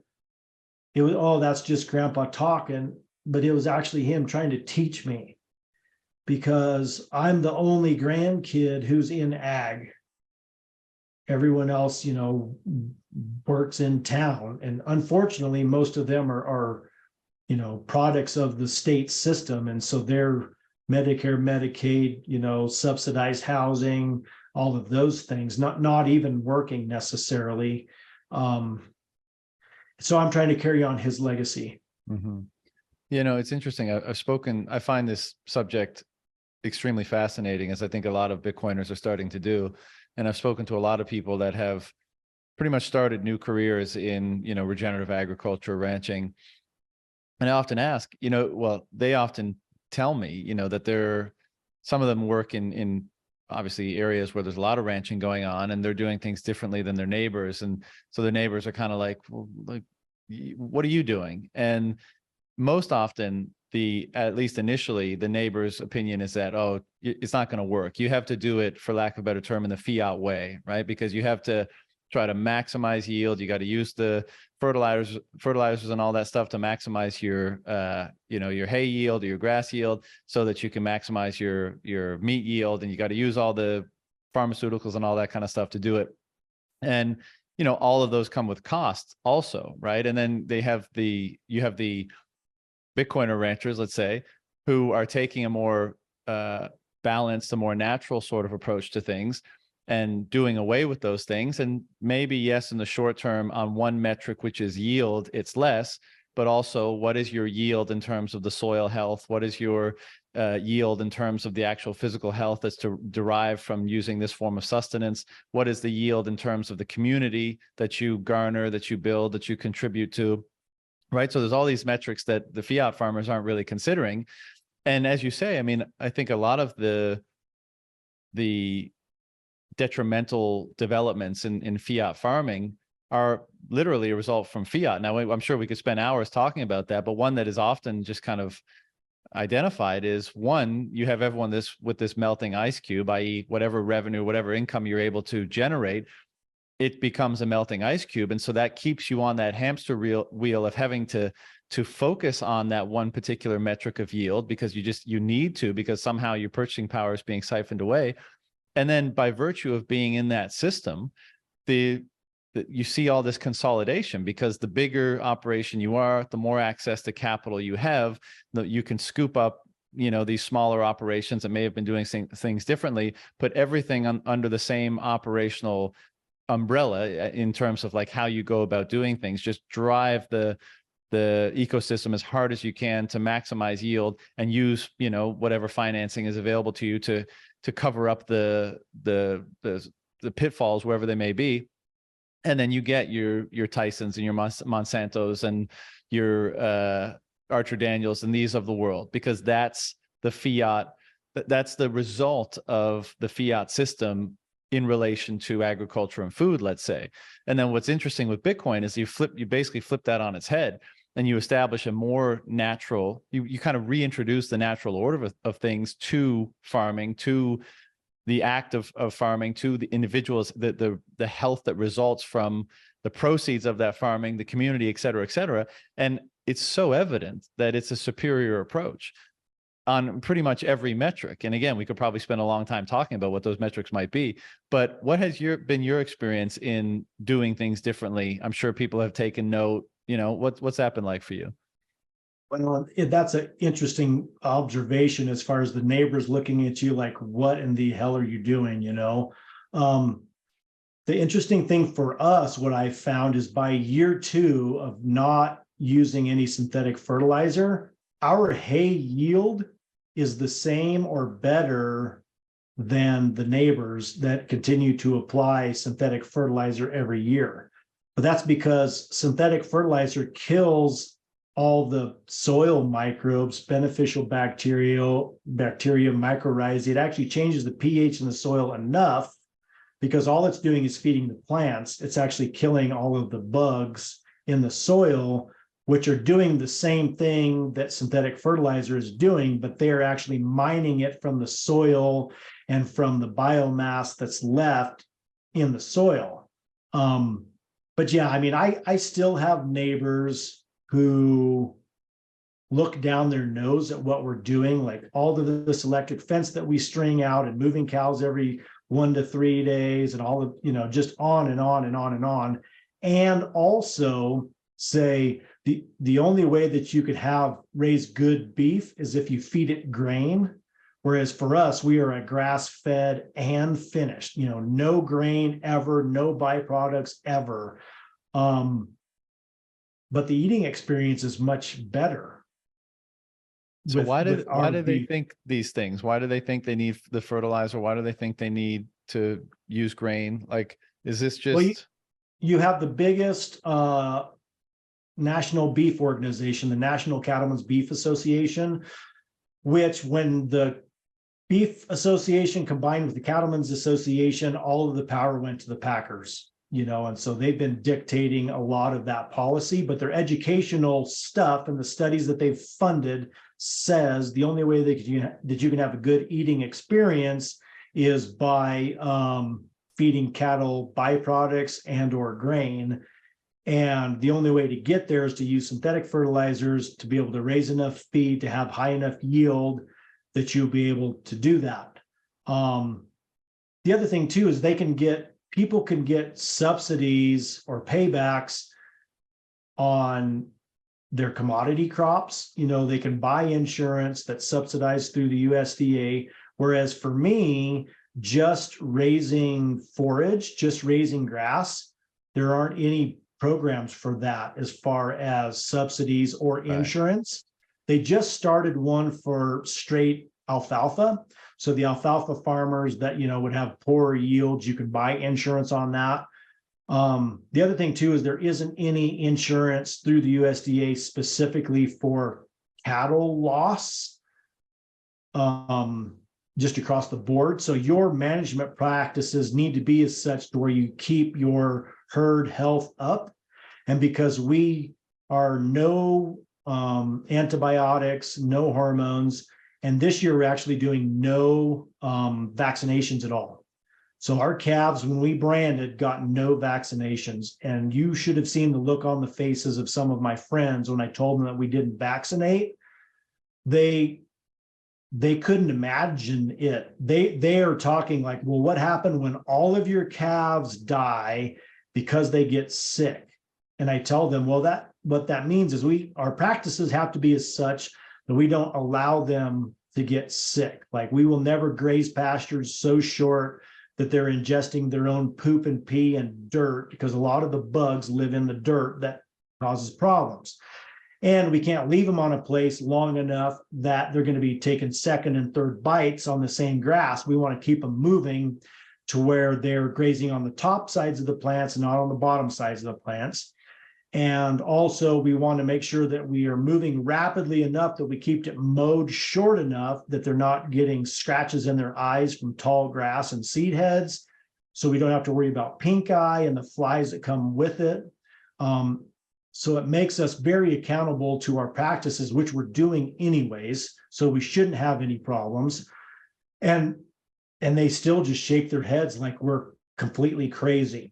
[SPEAKER 2] it was, oh, that's just grandpa talking. But it was actually him trying to teach me, because I'm the only grandkid who's in ag. Everyone else, works in town. And unfortunately, most of them are products of the state system. And so they're Medicare, Medicaid, subsidized housing, all of those things, not even working necessarily. So I'm trying to carry on his legacy.
[SPEAKER 1] Mm-hmm. It's interesting. I find this subject extremely fascinating, as I think a lot of Bitcoiners are starting to do. And I've spoken to a lot of people that have pretty much started new careers in, regenerative agriculture, ranching. And I often ask, they often tell me, that some of them work in obviously areas where there's a lot of ranching going on, and they're doing things differently than their neighbors. And so their neighbors are kind of like, well, like, what are you doing? And most often, at least initially, the neighbor's opinion is that, oh, it's not going to work. You have to do it, for lack of a better term, in the fiat way, right? Because you have to try to maximize yield. You got to use the fertilizers and all that stuff to maximize your, your hay yield or your grass yield, so that you can maximize your meat yield. And you got to use all the pharmaceuticals and all that kind of stuff to do it. And, all of those come with costs also, right? And then you have the Bitcoiner ranchers, let's say, who are taking a more balanced, a more natural sort of approach to things, and doing away with those things. And maybe, yes, in the short term, on one metric, which is yield, it's less, but also, what is your yield in terms of the soil health? What is your yield in terms of the actual physical health that's derived from using this form of sustenance? What is the yield in terms of the community that you garner, that you build, that you contribute to? Right. So there's all these metrics that the fiat farmers aren't really considering. And as you say, I mean, I think a lot of the detrimental developments in fiat farming are literally a result from fiat. Now, I'm sure we could spend hours talking about that, but one that is often just kind of identified is, one, you have everyone with this melting ice cube, i.e. whatever revenue, whatever income you're able to generate, it becomes a melting ice cube. And so that keeps you on that hamster wheel of having to focus on that one particular metric of yield, because you need to, because somehow your purchasing power is being siphoned away. And then by virtue of being in that system, you see all this consolidation, because the bigger operation you are, the more access to capital you have, you can scoop up, these smaller operations that may have been doing things differently, put everything under the same operational umbrella in terms of like how you go about doing things. Just drive the ecosystem as hard as you can to maximize yield, and use, whatever financing is available to you to cover up the pitfalls wherever they may be. And then you get your Tysons and your Monsantos and your Archer Daniels and these of the world, because that's the fiat, that's the result of the fiat system in relation to agriculture and food, let's say. And then what's interesting with Bitcoin is you basically flip that on its head, and you establish a more natural, you kind of reintroduce the natural order of things to farming, to the act of farming, to the individuals, the health that results from the proceeds of that farming, the community, et cetera, et cetera. And it's so evident that it's a superior approach on pretty much every metric. And again, we could probably spend a long time talking about what those metrics might be, but what has been your experience in doing things differently? I'm sure people have taken note. What's that been like for you?
[SPEAKER 2] Well, that's an interesting observation, as far as the neighbors looking at you like, what in the hell are you doing? The interesting thing for us, what I found, is by year 2 of not using any synthetic fertilizer, our hay yield is the same or better than the neighbors that continue to apply synthetic fertilizer every year. But that's because synthetic fertilizer kills all the soil microbes, beneficial bacteria, mycorrhizae. It actually changes the pH in the soil enough, because all it's doing is feeding the plants. It's actually killing all of the bugs in the soil, which are doing the same thing that synthetic fertilizer is doing, but they're actually mining it from the soil and from the biomass that's left in the soil. But yeah, I mean, I still have neighbors who look down their nose at what we're doing, like all of this electric fence that we string out and moving cows every 1 to 3 days and all of, just on and on and on and on. And also say the only way that you could raise good beef is if you feed it grain. Whereas for us, we are a grass fed and finished, no grain ever, no byproducts ever. But the eating experience is much better.
[SPEAKER 1] So why do they think these things? Why do they think they need the fertilizer? Why do they think they need to use grain? Like, is this just...
[SPEAKER 2] Well, you have the biggest national beef organization, the National Cattlemen's Beef Association, which when the Beef Association combined with the Cattlemen's Association, all of the power went to the packers, and so they've been dictating a lot of that policy, but their educational stuff and the studies that they've funded says the only way that you can have a good eating experience is by feeding cattle byproducts and or grain. And the only way to get there is to use synthetic fertilizers to be able to raise enough feed to have high enough yield that you'll be able to do that. The other thing too is people can get subsidies or paybacks on their commodity crops. They can buy insurance that's subsidized through the USDA. Whereas for me, just raising forage, just raising grass, there aren't any programs for that as far as subsidies or insurance. They just started one for straight alfalfa. So the alfalfa farmers that, would have poor yields, you can buy insurance on that. The other thing too is there isn't any insurance through the USDA specifically for cattle loss, just across the board. So your management practices need to be as such to where you keep your herd health up. And because we are no antibiotics, no hormones, and this year we're actually doing no vaccinations at all. So our calves, when we branded, got no vaccinations. And you should have seen the look on the faces of some of my friends when I told them that we didn't vaccinate. They couldn't imagine it. They are talking like, well, what happened when all of your calves die because they get sick? And I tell them, well, what that means is our practices have to be as such that we don't allow them to get sick. Like we will never graze pastures so short that they're ingesting their own poop and pee and dirt, because a lot of the bugs live in the dirt that causes problems. And we can't leave them on a place long enough that they're going to be taking second and third bites on the same grass. We want to keep them moving to where they're grazing on the top sides of the plants and not on the bottom sides of the plants. And also we want to make sure that we are moving rapidly enough that we keep it mowed short enough that they're not getting scratches in their eyes from tall grass and seed heads. So we don't have to worry about pink eye and the flies that come with it. So it makes us very accountable to our practices, which we're doing anyways. So we shouldn't have any problems. And they still just shake their heads like we're completely crazy.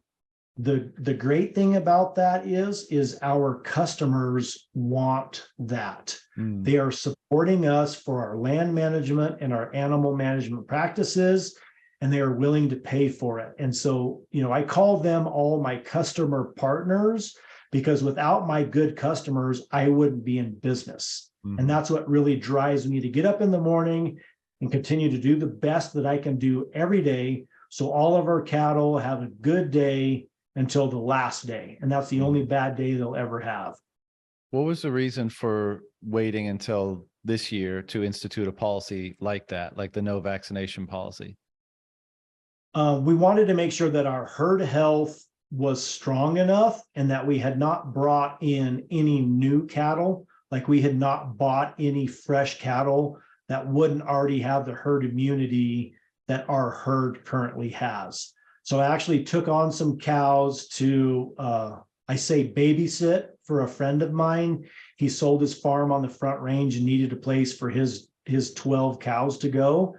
[SPEAKER 2] The great thing about that is our customers want that. They are supporting us for our land management and our animal management practices, and they are willing to pay for it. And so, I call them all my customer partners, because without my good customers, I wouldn't be in business. And that's what really drives me to get up in the morning and continue to do the best that I can do every day. So all of our cattle have a good day until the last day. And that's the only bad day they'll ever have.
[SPEAKER 1] What was the reason for waiting until this year to institute a policy like that, like the no vaccination policy?
[SPEAKER 2] We wanted to make sure that our herd health was strong enough and that we had not brought in any new cattle, like we had not bought any fresh cattle that wouldn't already have the herd immunity that our herd currently has. So I actually took on some cows to, I say babysit for a friend of mine. He sold his farm on the Front Range and needed a place for his 12 cows to go.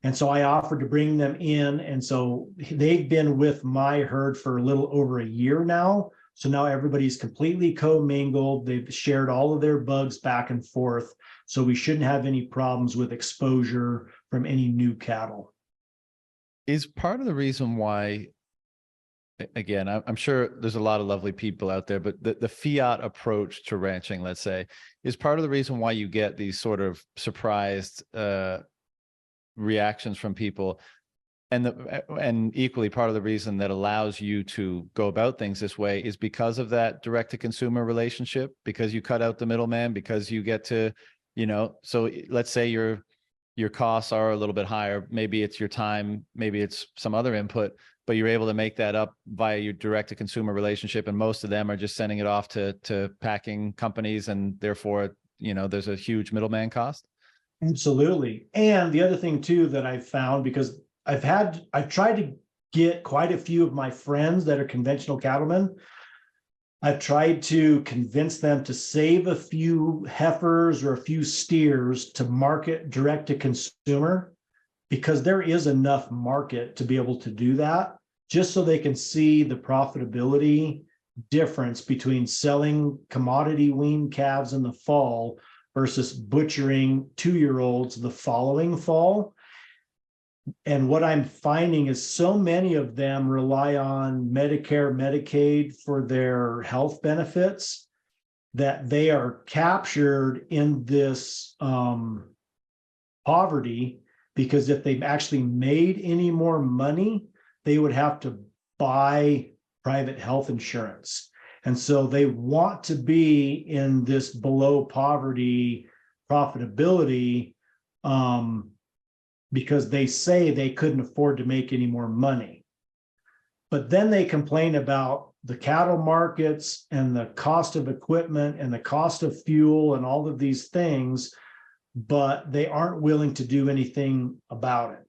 [SPEAKER 2] And so I offered to bring them in. And so they've been with my herd for a little over a year now. So now everybody's completely commingled. They've shared all of their bugs back and forth. So we shouldn't have any problems with exposure from any new cattle.
[SPEAKER 1] Is part of the reason why, again, I'm sure there's a lot of lovely people out there, but the fiat approach to ranching, let's say, is part of the reason why you get these sort of surprised reactions from people, and equally part of the reason that allows you to go about things this way is because of that direct to consumer relationship, because you cut out the middleman, because you get to, so let's say your costs are a little bit higher, maybe it's your time, maybe it's some other input, but you're able to make that up via your direct to consumer relationship, and most of them are just sending it off to packing companies, and therefore there's a huge middleman cost.
[SPEAKER 2] Absolutely. And the other thing too that I've found, because I've tried to get quite a few of my friends that are conventional cattlemen. I've tried to convince them to save a few heifers or a few steers to market direct to consumer, because there is enough market to be able to do that, just so they can see the profitability difference between selling commodity weaned calves in the fall versus butchering 2-year-olds the following fall. And what I'm finding is so many of them rely on Medicare, Medicaid for their health benefits, that they are captured in this poverty, because if they've actually made any more money, they would have to buy private health insurance. And so they want to be in this below poverty profitability, because they say they couldn't afford to make any more money. But then they complain about the cattle markets and the cost of equipment and the cost of fuel and all of these things, but they aren't willing to do anything about it,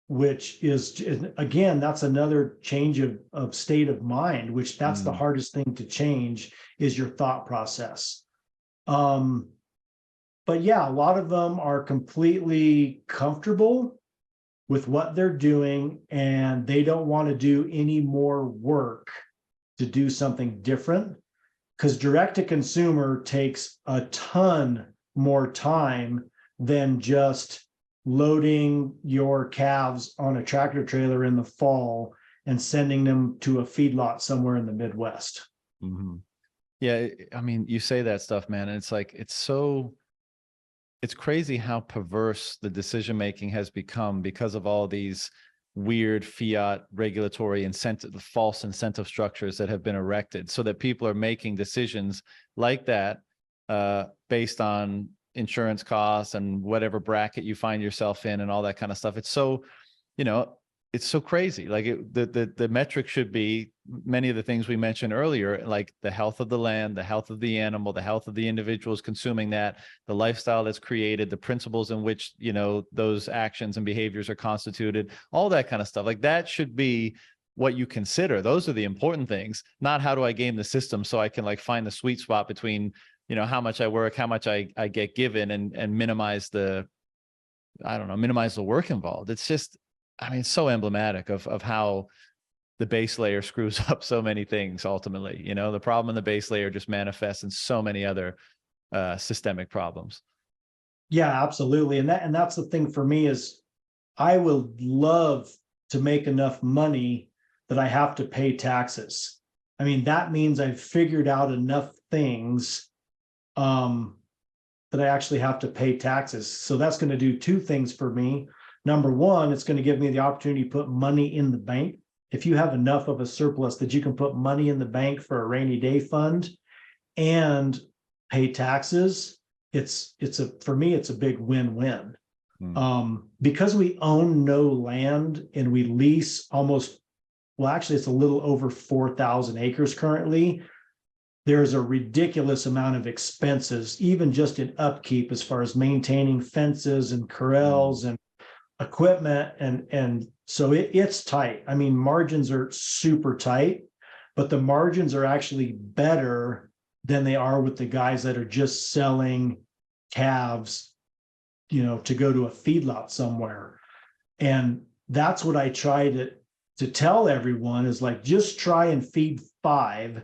[SPEAKER 2] which is, again, that's another change of state of mind, which that's the hardest thing to change, is your thought process. But yeah, a lot of them are completely comfortable with what they're doing, and they don't want to do any more work to do something different, because direct to consumer takes a ton more time than just loading your calves on a tractor trailer in the fall and sending them to a feedlot somewhere in the Midwest.
[SPEAKER 1] Mm-hmm. Yeah, I mean, you say that stuff, man, and it's like, it's crazy how perverse the decision making has become because of all these weird fiat regulatory incentive, false incentive structures that have been erected, so that people are making decisions like that based on insurance costs and whatever bracket you find yourself in and all that kind of stuff. It's so, it's so crazy. Like the metric should be many of the things we mentioned earlier, like the health of the land, the health of the animal, the health of the individuals consuming that, the lifestyle that's created, the principles in which, those actions and behaviors are constituted, all that kind of stuff. Like that should be what you consider. Those are the important things, not how do I game the system so I can like find the sweet spot between, how much I work, how much I get given, and minimize the work involved. It's just, I mean, it's so emblematic of how the base layer screws up so many things ultimately. The problem in the base layer just manifests in so many other systemic problems.
[SPEAKER 2] Yeah, absolutely. And that's the thing for me, is I would love to make enough money that I have to pay taxes. I mean, that means I've figured out enough things that I actually have to pay taxes. So that's going to do two things for me. Number one, it's going to give me the opportunity to put money in the bank. If you have enough of a surplus that you can put money in the bank for a rainy day fund and pay taxes, for me, it's a big win-win. Because we own no land and we lease actually it's a little over 4,000 acres currently. There's a ridiculous amount of expenses, even just in upkeep, as far as maintaining fences and corrals and equipment. And so it's tight. I mean, margins are super tight, but the margins are actually better than they are with the guys that are just selling calves, to go to a feedlot somewhere. And that's what I try to tell everyone is like, just try and feed 5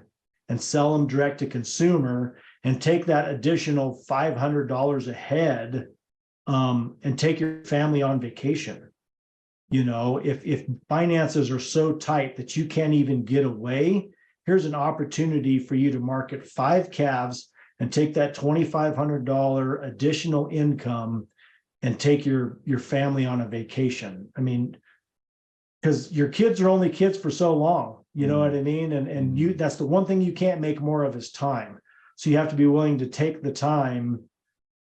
[SPEAKER 2] and sell them direct to consumer and take that additional $500 a head, and take your family on vacation. If finances are so tight that you can't even get away, here's an opportunity for you to market 5 calves and take that $2,500 additional income and take your family on a vacation. I mean, because your kids are only kids for so long, you know what I mean? And you, that's the one thing you can't make more of is time. So you have to be willing to take the time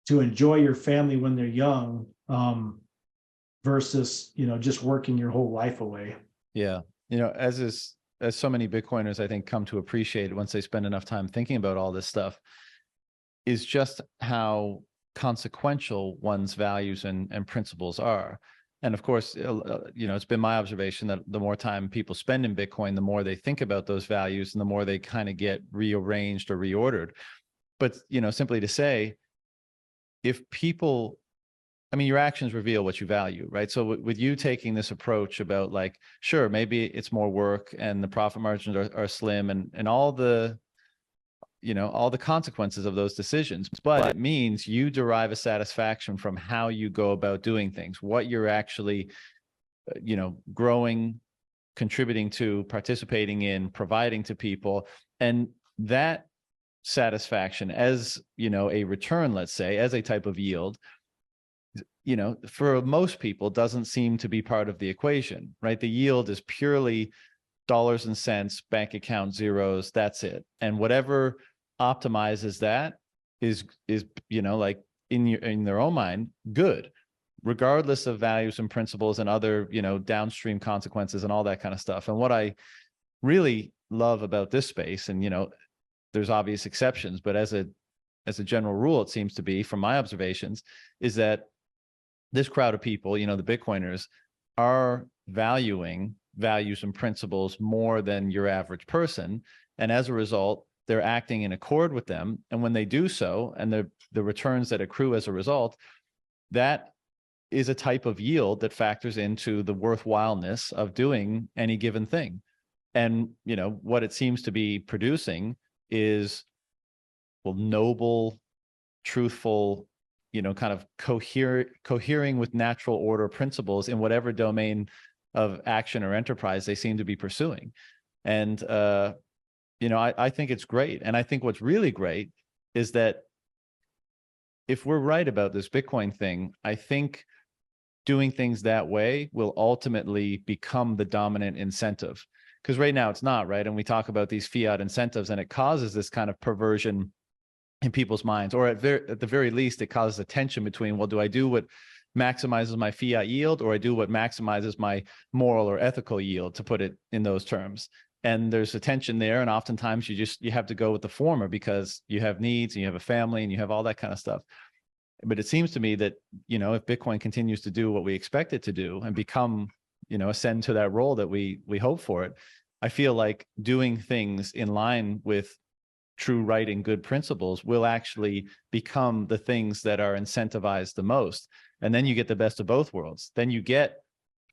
[SPEAKER 2] to enjoy your family when they're young, versus, just working your whole life away.
[SPEAKER 1] Yeah. As so many Bitcoiners, I think, come to appreciate once they spend enough time thinking about all this stuff, is just how consequential one's values and principles are. And of course, it's been my observation that the more time people spend in Bitcoin, the more they think about those values and the more they kind of get rearranged or reordered. But, simply to say, if people, your actions reveal what you value, right? So with you taking this approach about like, sure, maybe it's more work and the profit margins are slim and all the, all the consequences of those decisions, but it means you derive a satisfaction from how you go about doing things, what you're actually, growing, contributing to, participating in, providing to people. And that satisfaction as, a return, let's say, as a type of yield, for most people doesn't seem to be part of the equation, right? The yield is purely dollars and cents, bank account zeros, that's it. And whatever optimizes that is like in their own mind, good, regardless of values and principles and other, downstream consequences and all that kind of stuff. And what I really love about this space, and, there's obvious exceptions, but as a general rule, it seems to be, from my observations, is that this crowd of people, the Bitcoiners, are valuing values and principles more than your average person. And as a result, they're acting in accord with them. And when they do so, and the returns that accrue as a result, that is a type of yield that factors into the worthwhileness of doing any given thing. And, what it seems to be producing is, well, noble, truthful, kind of cohering with natural order principles in whatever domain of action or enterprise they seem to be pursuing. And, I think it's great. And I think what's really great is that if we're right about this Bitcoin thing, I think doing things that way will ultimately become the dominant incentive. Because right now it's not, right? And we talk about these fiat incentives, and it causes this kind of perversion in people's minds, or at the very least, it causes a tension between, well, do I do what maximizes my fiat yield, or I do what maximizes my moral or ethical yield, to put it in those terms? And there's a tension there. And oftentimes you have to go with the former because you have needs and you have a family and you have all that kind of stuff. But it seems to me that, if Bitcoin continues to do what we expect it to do and become, ascend to that role that we hope for it, I feel like doing things in line with true right and good principles will actually become the things that are incentivized the most. And then you get the best of both worlds. Then you get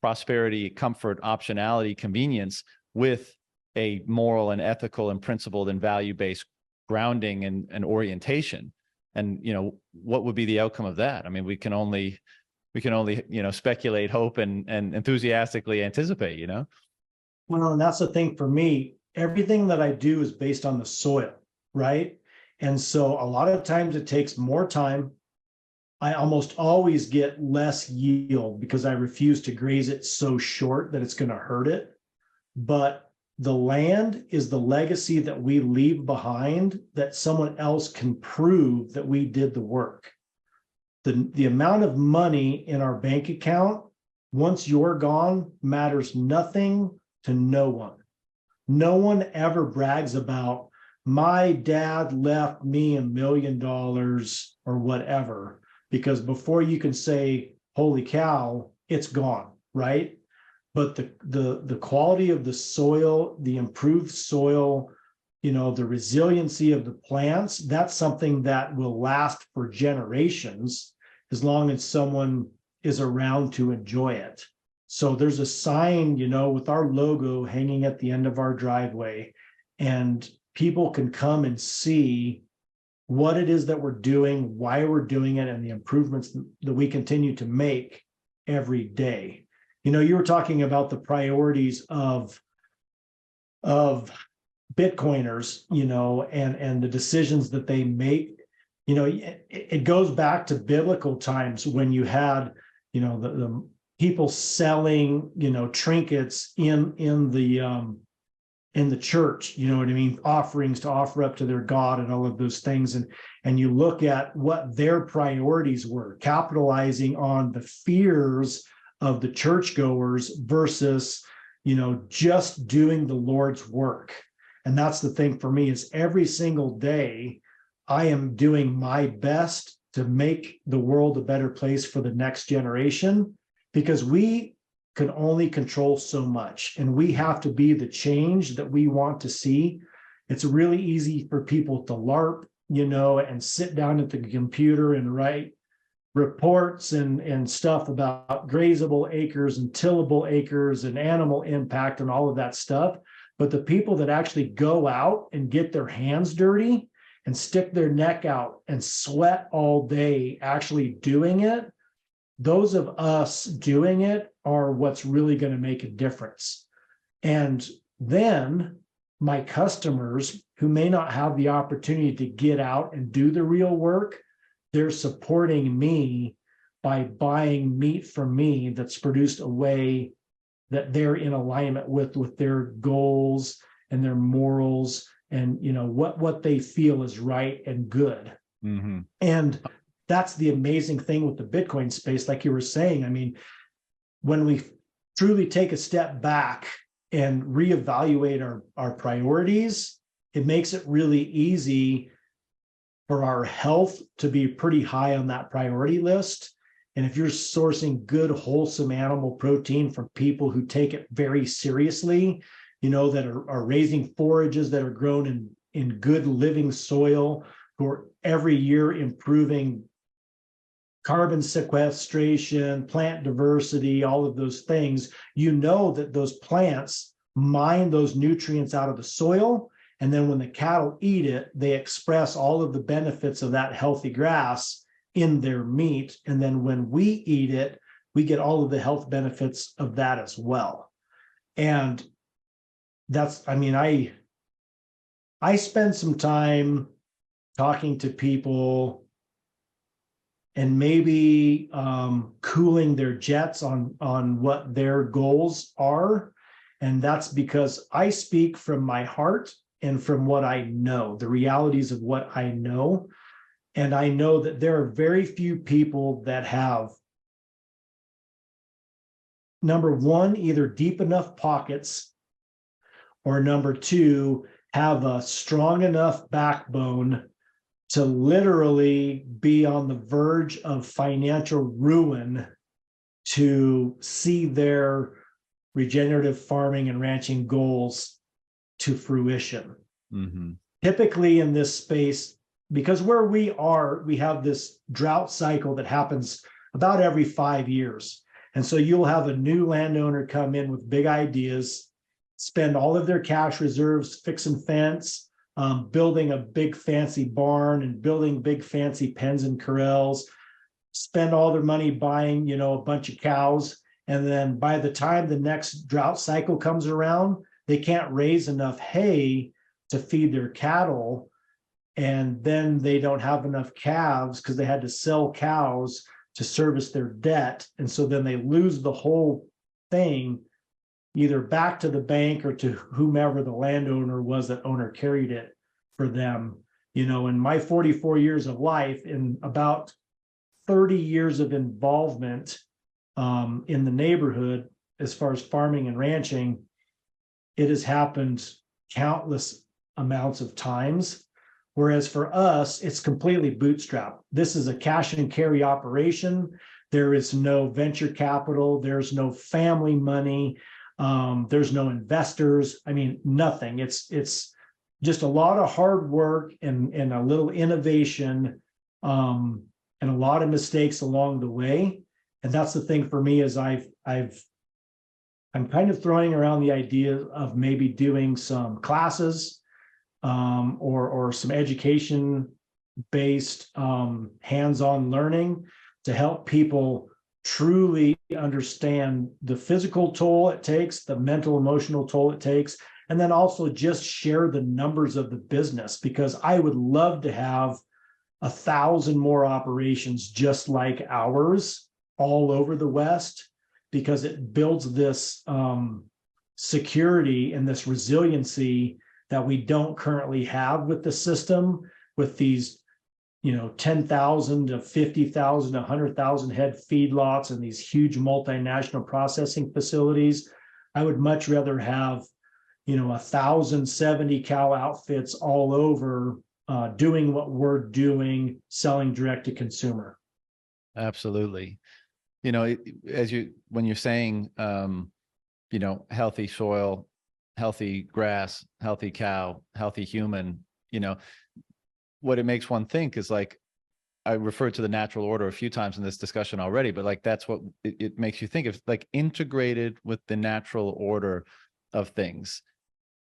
[SPEAKER 1] prosperity, comfort, optionality, convenience with a moral and ethical and principled and value-based grounding and orientation. And, what would be the outcome of that? I mean, we can only, speculate, hope, and enthusiastically anticipate,
[SPEAKER 2] Well, and that's the thing for me. Everything that I do is based on the soil, right? And so a lot of times it takes more time. I almost always get less yield because I refuse to graze it so short that it's going to hurt it. But the land is the legacy that we leave behind that someone else can prove that we did the work. The amount of money in our bank account, once you're gone, matters nothing to no one. No one ever brags about, my dad left me $1 million or whatever, because before you can say, holy cow, it's gone, right? but the quality of the soil, the improved soil, the resiliency of the plants, that's something that will last for generations as long as someone is around to enjoy it. So there's a sign, with our logo hanging at the end of our driveway, and people can come and see what it is that we're doing, why we're doing it, and the improvements that we continue to make every day. You were talking about the priorities of Bitcoiners, and the decisions that they make. It goes back to biblical times when you had, the people selling, trinkets in the church, you know what I mean? Offerings to offer up to their God and all of those things. And you look at what their priorities were, capitalizing on the fears of the churchgoers versus, just doing the Lord's work. And that's the thing for me, is every single day I am doing my best to make the world a better place for the next generation, because we can only control so much, and we have to be the change that we want to see. It's really easy for people to LARP, and sit down at the computer and write reports and stuff about grazable acres and tillable acres and animal impact and all of that stuff. But the people that actually go out and get their hands dirty and stick their neck out and sweat all day actually doing it, those of us doing it are what's really going to make a difference. And then my customers who may not have the opportunity to get out and do the real work, they're supporting me by buying meat from me that's produced a way that they're in alignment with their goals and their morals and what they feel is right and good. Mm-hmm. And that's the amazing thing with the Bitcoin space, like you were saying. I mean, when we truly take a step back and reevaluate our priorities, it makes it really easy for our health to be pretty high on that priority list. And if you're sourcing good, wholesome animal protein from people who take it very seriously, that are raising forages that are grown in good living soil, who are every year improving carbon sequestration, plant diversity, all of those things, that those plants mine those nutrients out of the soil. And then when the cattle eat it, they express all of the benefits of that healthy grass in their meat. And then when we eat it, we get all of the health benefits of that as well. And I spend some time talking to people and maybe cooling their jets on what their goals are. And that's because I speak from my heart and from what I know, the realities of what I know. And I know that there are very few people that have, number one, either deep enough pockets, or number two, have a strong enough backbone to literally be on the verge of financial ruin to see their regenerative farming and ranching goals to fruition. Mm-hmm. Typically in this space, because where we are, we have this drought cycle that happens about every 5 years. And so you'll have a new landowner come in with big ideas, spend all of their cash reserves fixing fence, building a big fancy barn and building big fancy pens and corrals, spend all their money buying, a bunch of cows. And then by the time the next drought cycle comes around, they can't raise enough hay to feed their cattle. And then they don't have enough calves because they had to sell cows to service their debt. And so then they lose the whole thing, either back to the bank or to whomever the landowner was that owner carried it for them. In my 44 years of life, in about 30 years of involvement in the neighborhood, as far as farming and ranching, it has happened countless amounts of times. Whereas for us, it's completely bootstrapped. This is a cash and carry operation. There is no venture capital. There's no family money. There's no investors. I mean, nothing. It's just a lot of hard work and a little innovation, and a lot of mistakes along the way. And that's the thing for me is I'm kind of throwing around the idea of maybe doing some classes, or some education based hands-on learning to help people truly understand the physical toll it takes, the mental, emotional toll it takes, and then also just share the numbers of the business, because I would love to have 1,000 more operations just like ours all over the West, because it builds this security and this resiliency that we don't currently have with the system, with these 10,000 to 50,000, 100,000 head feedlots and these huge multinational processing facilities. I would much rather have 1,070 cow outfits all over doing what we're doing, selling direct to consumer.
[SPEAKER 1] Absolutely. When you're saying, healthy soil, healthy grass, healthy cow, healthy human, what it makes one think is like, I referred to the natural order a few times in this discussion already, but like, that's what it makes you think of, like integrated with the natural order of things,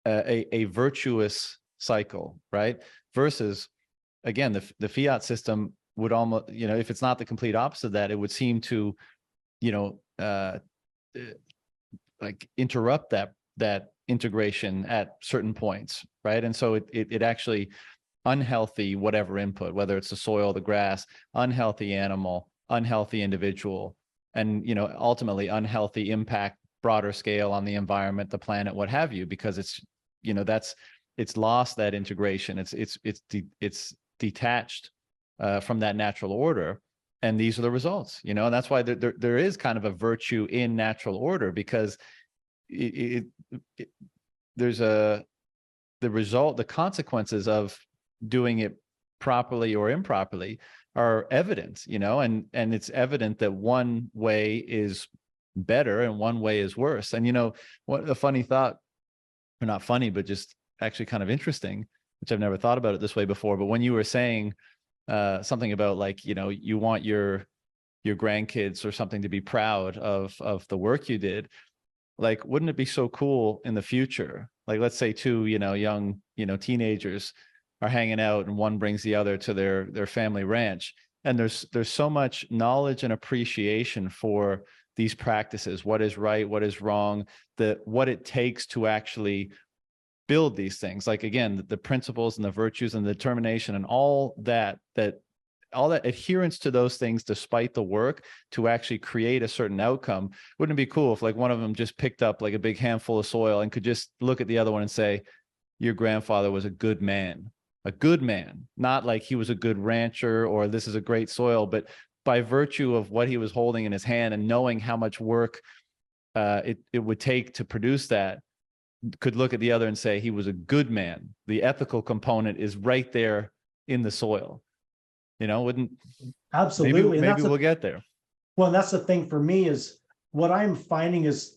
[SPEAKER 1] a virtuous cycle, right? Versus, again, the fiat system would almost, if it's not the complete opposite of that, it would seem to, like interrupt that integration at certain points, right? And so it actually unhealthy, whatever input, whether it's the soil, the grass, unhealthy animal, unhealthy individual, and ultimately unhealthy impact, broader scale on the environment, the planet, what have you, because it's it's lost that integration. It's detached from that natural order, and these are the results. And that's why there is kind of a virtue in natural order, because there's the result, the consequences of doing it properly or improperly are evident, and it's evident that one way is better and one way is worse. And what a funny thought, or not funny, but just actually kind of interesting, which I've never thought about it this way before. But when you were saying something about like, you want your grandkids or something to be proud of the work you did, like, wouldn't it be so cool in the future? Like, let's say two, young, teenagers are hanging out and one brings the other to their family ranch. And there's so much knowledge and appreciation for these practices, what is right, what is wrong, what it takes to actually build these things. Like, again, the principles and the virtues and the determination and all that adherence to those things, despite the work to actually create a certain outcome. Wouldn't it be cool if like one of them just picked up like a big handful of soil and could just look at the other one and say, your grandfather was a good man, not like he was a good rancher or this is a great soil, but by virtue of what he was holding in his hand and knowing how much work it would take to produce that, could look at the other and say he was a good man. The ethical component is right there in the soil. Wouldn't
[SPEAKER 2] Absolutely.
[SPEAKER 1] Maybe we'll get there.
[SPEAKER 2] Well, and that's the thing for me is what I'm finding is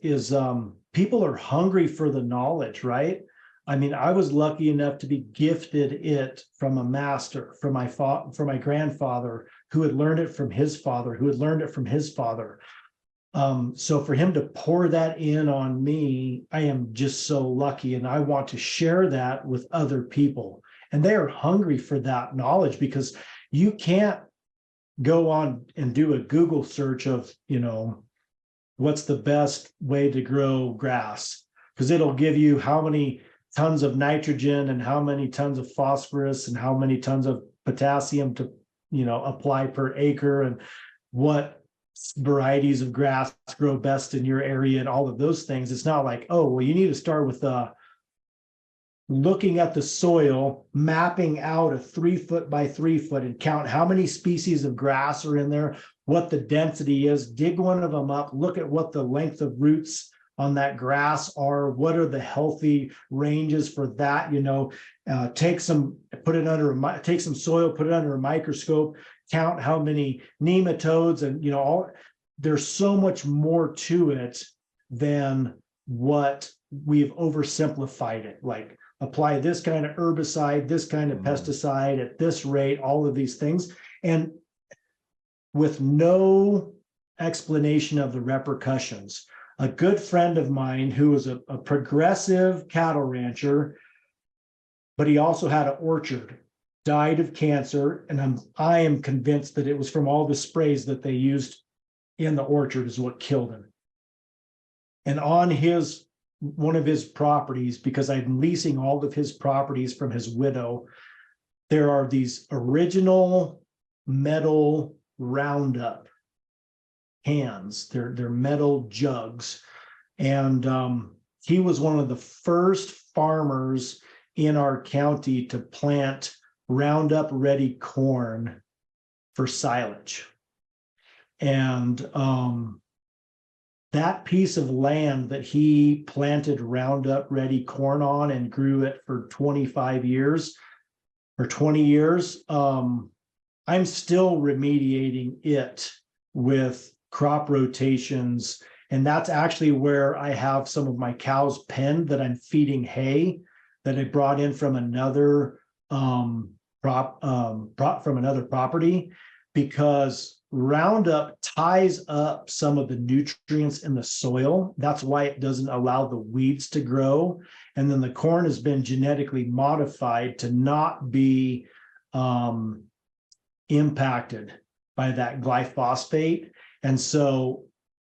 [SPEAKER 2] people are hungry for the knowledge, right? I mean, I was lucky enough to be gifted it from a master, from my grandfather, who had learned it from his father, who had learned it from his father. So for him to pour that in on me, I am just so lucky, and I want to share that with other people. And they are hungry for that knowledge, because you can't go on and do a Google search of, what's the best way to grow grass, because it'll give you how many tons of nitrogen and how many tons of phosphorus and how many tons of potassium to, apply per acre, and what varieties of grass grow best in your area and all of those things. It's not like, oh, well, you need to start with looking at the soil, mapping out a 3 foot by 3 foot and count how many species of grass are in there, what the density is, dig one of them up, look at what the length of roots on that grass are, what are the healthy ranges for that, take some soil, put it under a microscope, count how many nematodes and, you know, all, there's so much more to it than what we've oversimplified it. Like apply this kind of herbicide, this kind of pesticide at this rate, all of these things. And with no explanation of the repercussions. A good friend of mine who was a progressive cattle rancher, but he also had an orchard, died of cancer. And I am convinced that it was from all the sprays that they used in the orchard is what killed him. And on one of his properties, because I'm leasing all of his properties from his widow, there are these original metal Roundup cans. They're metal jugs. And he was one of the first farmers in our county to plant Roundup ready corn for silage. And that piece of land that he planted Roundup ready corn on and grew it for 25 years or 20 years, I'm still remediating it with crop rotations. And that's actually where I have some of my cows penned that I'm feeding hay that I brought in from another from another property, because Roundup ties up some of the nutrients in the soil. That's why it doesn't allow the weeds to grow. And then the corn has been genetically modified to not be impacted by that glyphosate. And so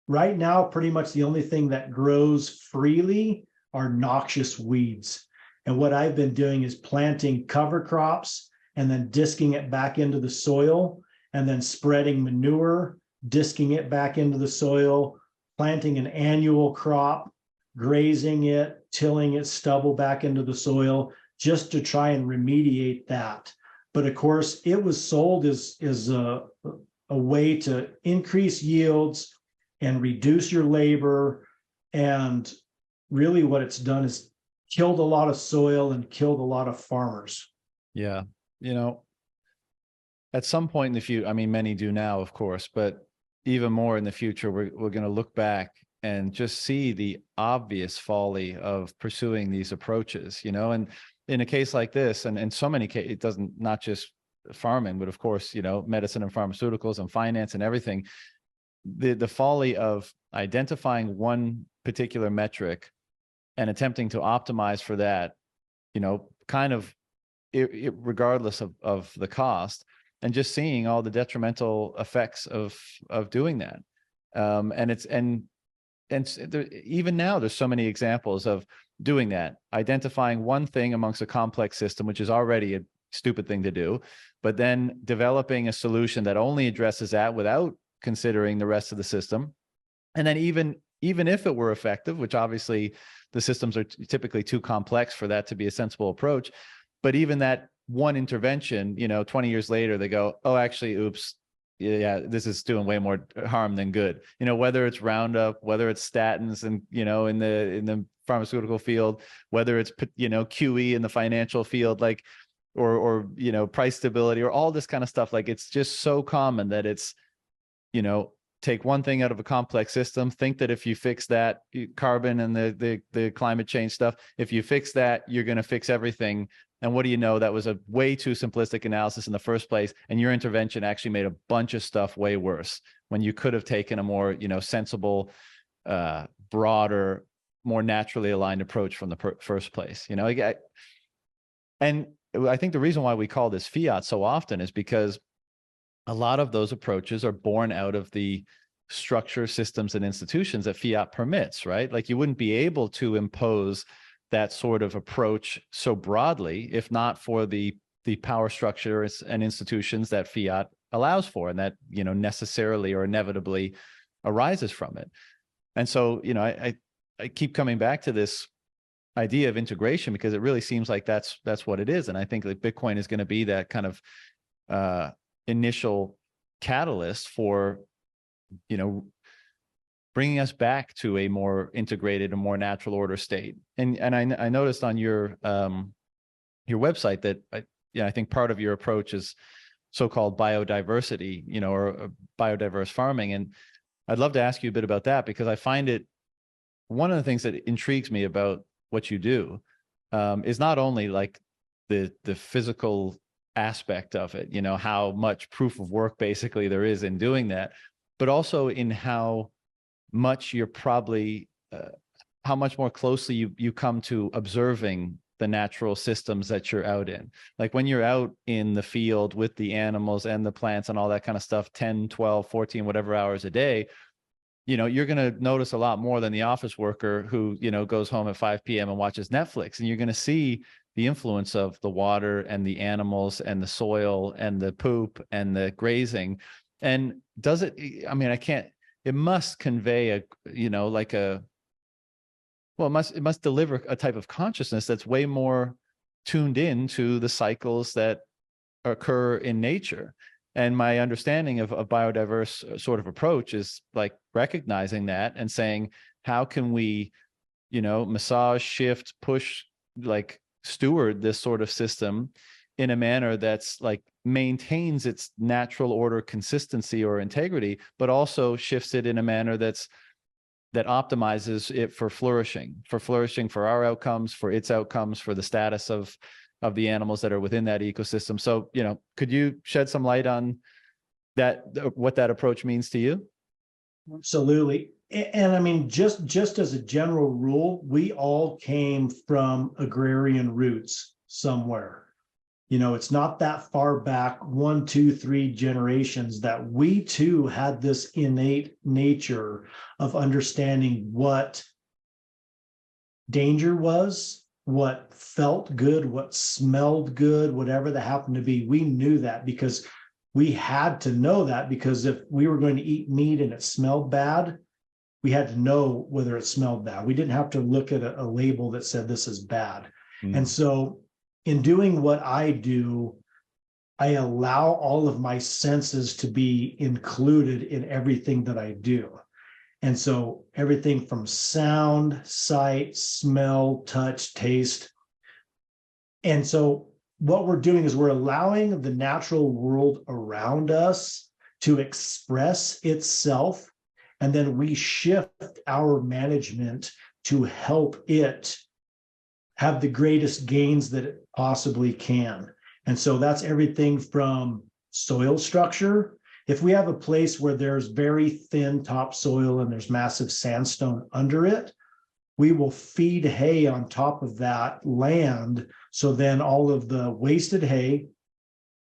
[SPEAKER 2] right now, pretty much the only thing that grows freely are noxious weeds. And what I've been doing is planting cover crops and then disking it back into the soil, and then spreading manure, disking it back into the soil, planting an annual crop, grazing it, tilling its stubble back into the soil, just to try and remediate that. But of course, it was sold as a way to increase yields and reduce your labor. And really what it's done is killed a lot of soil and killed a lot of farmers.
[SPEAKER 1] Yeah. You know, at some point in the future, I mean, many do now, of course, but even more in the future, we're going to look back and just see the obvious folly of pursuing these approaches, you know. And in a case like this, and so many cases, it doesn't, not just farming, but of course, you know, medicine and pharmaceuticals and finance and everything, the folly of identifying one particular metric and attempting to optimize for that, you know, kind of regardless of the cost, and just seeing all the detrimental effects of doing that. Even now, there's so many examples of doing that, identifying one thing amongst a complex system, which is already a stupid thing to do, but then developing a solution that only addresses that without considering the rest of the system. And then even if it were effective, which obviously the systems are typically too complex for that to be a sensible approach, but even that one intervention, you know, 20 years later, they go, oh, actually, oops, yeah, this is doing way more harm than good. You know, whether it's Roundup, whether it's statins, and, you know, in the pharmaceutical field, whether it's, you know, QE in the financial field, like, or, you know, price stability, or all this kind of stuff. Like, it's just so common that it's, you know, take one thing out of a complex system, think that if you fix that carbon and the climate change stuff, if you fix that, you're going to fix everything. And what do you know? That was a way too simplistic analysis in the first place. And your intervention actually made a bunch of stuff way worse, when you could have taken a more, you know, sensible, broader, more naturally aligned approach from the first place, you know. And I think the reason why we call this fiat so often is because a lot of those approaches are born out of the structure, systems, and institutions that fiat permits, right? Like, you wouldn't be able to impose that sort of approach so broadly if not for the power structures and institutions that fiat allows for, and that, you know, necessarily or inevitably arises from it. And so, you know, I keep coming back to this idea of integration, because it really seems like that's what it is. And I think that Bitcoin is going to be that kind of initial catalyst for, you know, bringing us back to a more integrated and more natural order state. And I noticed on your website that I think part of your approach is so-called biodiversity, or biodiverse farming. And I'd love to ask you a bit about that, because I find it, one of the things that intrigues me about what you do is not only like the physical aspect of it, how much proof of work basically there is in doing that, but also in how much you're probably, how much more closely you come to observing the natural systems that you're out in. Like when you're out in the field with the animals and the plants and all that kind of stuff, 10, 12, 14, whatever hours a day, you're going to notice a lot more than the office worker who, goes home at 5 p.m. and watches Netflix. And you're going to see the influence of the water and the animals and the soil and the poop and the grazing. And does it, I mean, it must convey it must deliver a type of consciousness that's way more tuned in to the cycles that occur in nature. And my understanding of a biodiverse sort of approach is like recognizing that and saying, how can we, massage, shift, push, like steward this sort of system in a manner that's like maintains its natural order, consistency, or integrity, but also shifts it in a manner that optimizes it for flourishing for our outcomes, for its outcomes, for the status of the animals that are within that ecosystem. So, could you shed some light on that, what that approach means to you?
[SPEAKER 2] Absolutely. And I mean, just as a general rule, we all came from agrarian roots somewhere. It's not that far back, 1, 2, 3 generations, that we too had this innate nature of understanding what danger was, what felt good, what smelled good, whatever that happened to be. We knew that because we had to know that, because if we were going to eat meat and it smelled bad, we had to know whether it smelled bad. We didn't have to look at a label that said this is bad. And so in doing what I do, I allow all of my senses to be included in everything that I do. And so everything from sound, sight, smell, touch, taste. And so what we're doing is we're allowing the natural world around us to express itself, and then we shift our management to help it have the greatest gains that it possibly can. And so that's everything from soil structure. If we have a place where there's very thin topsoil and there's massive sandstone under it, we will feed hay on top of that land. So then all of the wasted hay,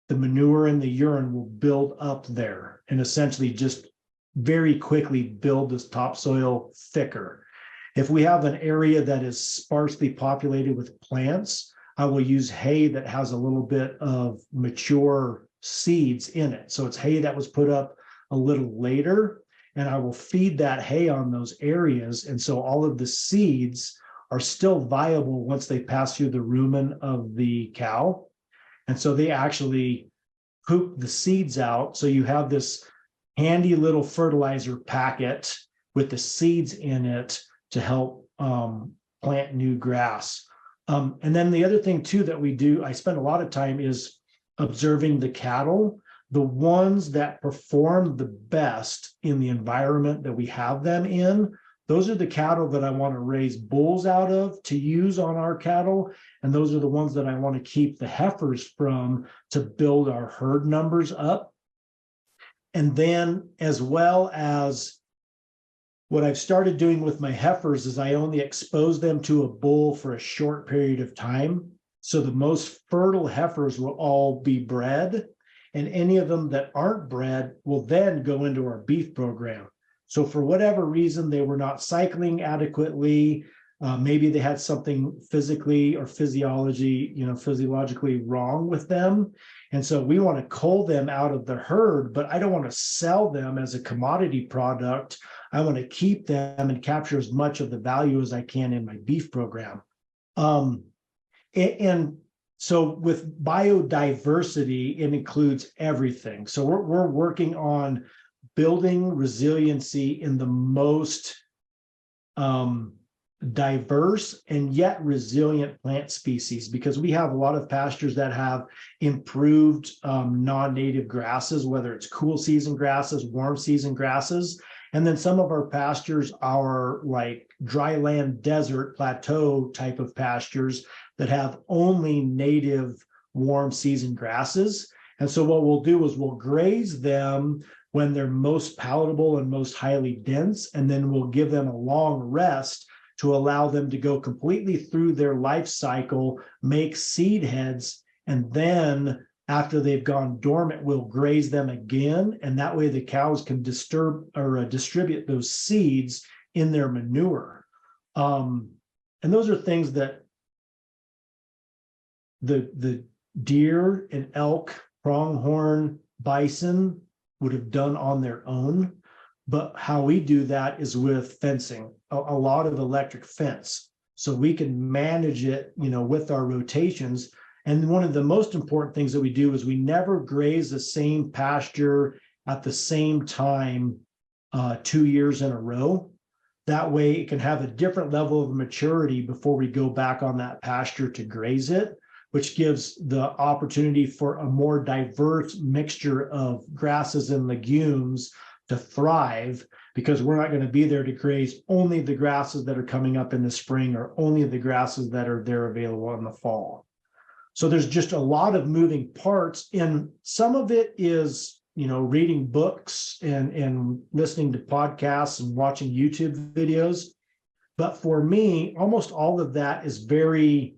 [SPEAKER 2] the manure and the urine will build up there and essentially just very quickly build this topsoil thicker. If we have an area that is sparsely populated with plants, I will use hay that has a little bit of mature seeds in it. So it's hay that was put up a little later, and I will feed that hay on those areas. And so all of the seeds are still viable once they pass through the rumen of the cow. And so they actually poop the seeds out. So you have this handy little fertilizer packet with the seeds in it to help plant new grass. And then the other thing too that we do, I spend a lot of time, is observing the cattle, the ones that perform the best in the environment that we have them in. Those are the cattle that I want to raise bulls out of to use on our cattle. And those are the ones that I want to keep the heifers from to build our herd numbers up. And then, as well as what I've started doing with my heifers, is I only expose them to a bull for a short period of time. So the most fertile heifers will all be bred, and any of them that aren't bred will then go into our beef program. So for whatever reason, they were not cycling adequately. Maybe they had something physically or physiologically wrong with them. And so we want to cull them out of the herd, but I don't want to sell them as a commodity product. I want to keep them and capture as much of the value as I can in my beef program. And so with biodiversity, it includes everything. So we're working on building resiliency in the most diverse and yet resilient plant species, because we have a lot of pastures that have improved non-native grasses, whether it's cool season grasses, warm season grasses. And then some of our pastures are like dry land, desert, plateau type of pastures that have only native warm season grasses. And so what we'll do is we'll graze them when they're most palatable and most highly dense, and then we'll give them a long rest to allow them to go completely through their life cycle, make seed heads, and then after they've gone dormant, we'll graze them again. And that way the cows can distribute those seeds in their manure. And those are things that the deer and elk, pronghorn, bison would have done on their own. But how we do that is with fencing, a lot of electric fence. So we can manage it, with our rotations. And one of the most important things that we do is we never graze the same pasture at the same time 2 years in a row. That way it can have a different level of maturity before we go back on that pasture to graze it, which gives the opportunity for a more diverse mixture of grasses and legumes to thrive, because we're not going to be there to graze only the grasses that are coming up in the spring or only the grasses that are there available in the fall. So there's just a lot of moving parts, and some of it is, reading books and listening to podcasts and watching YouTube videos. But for me, almost all of that is very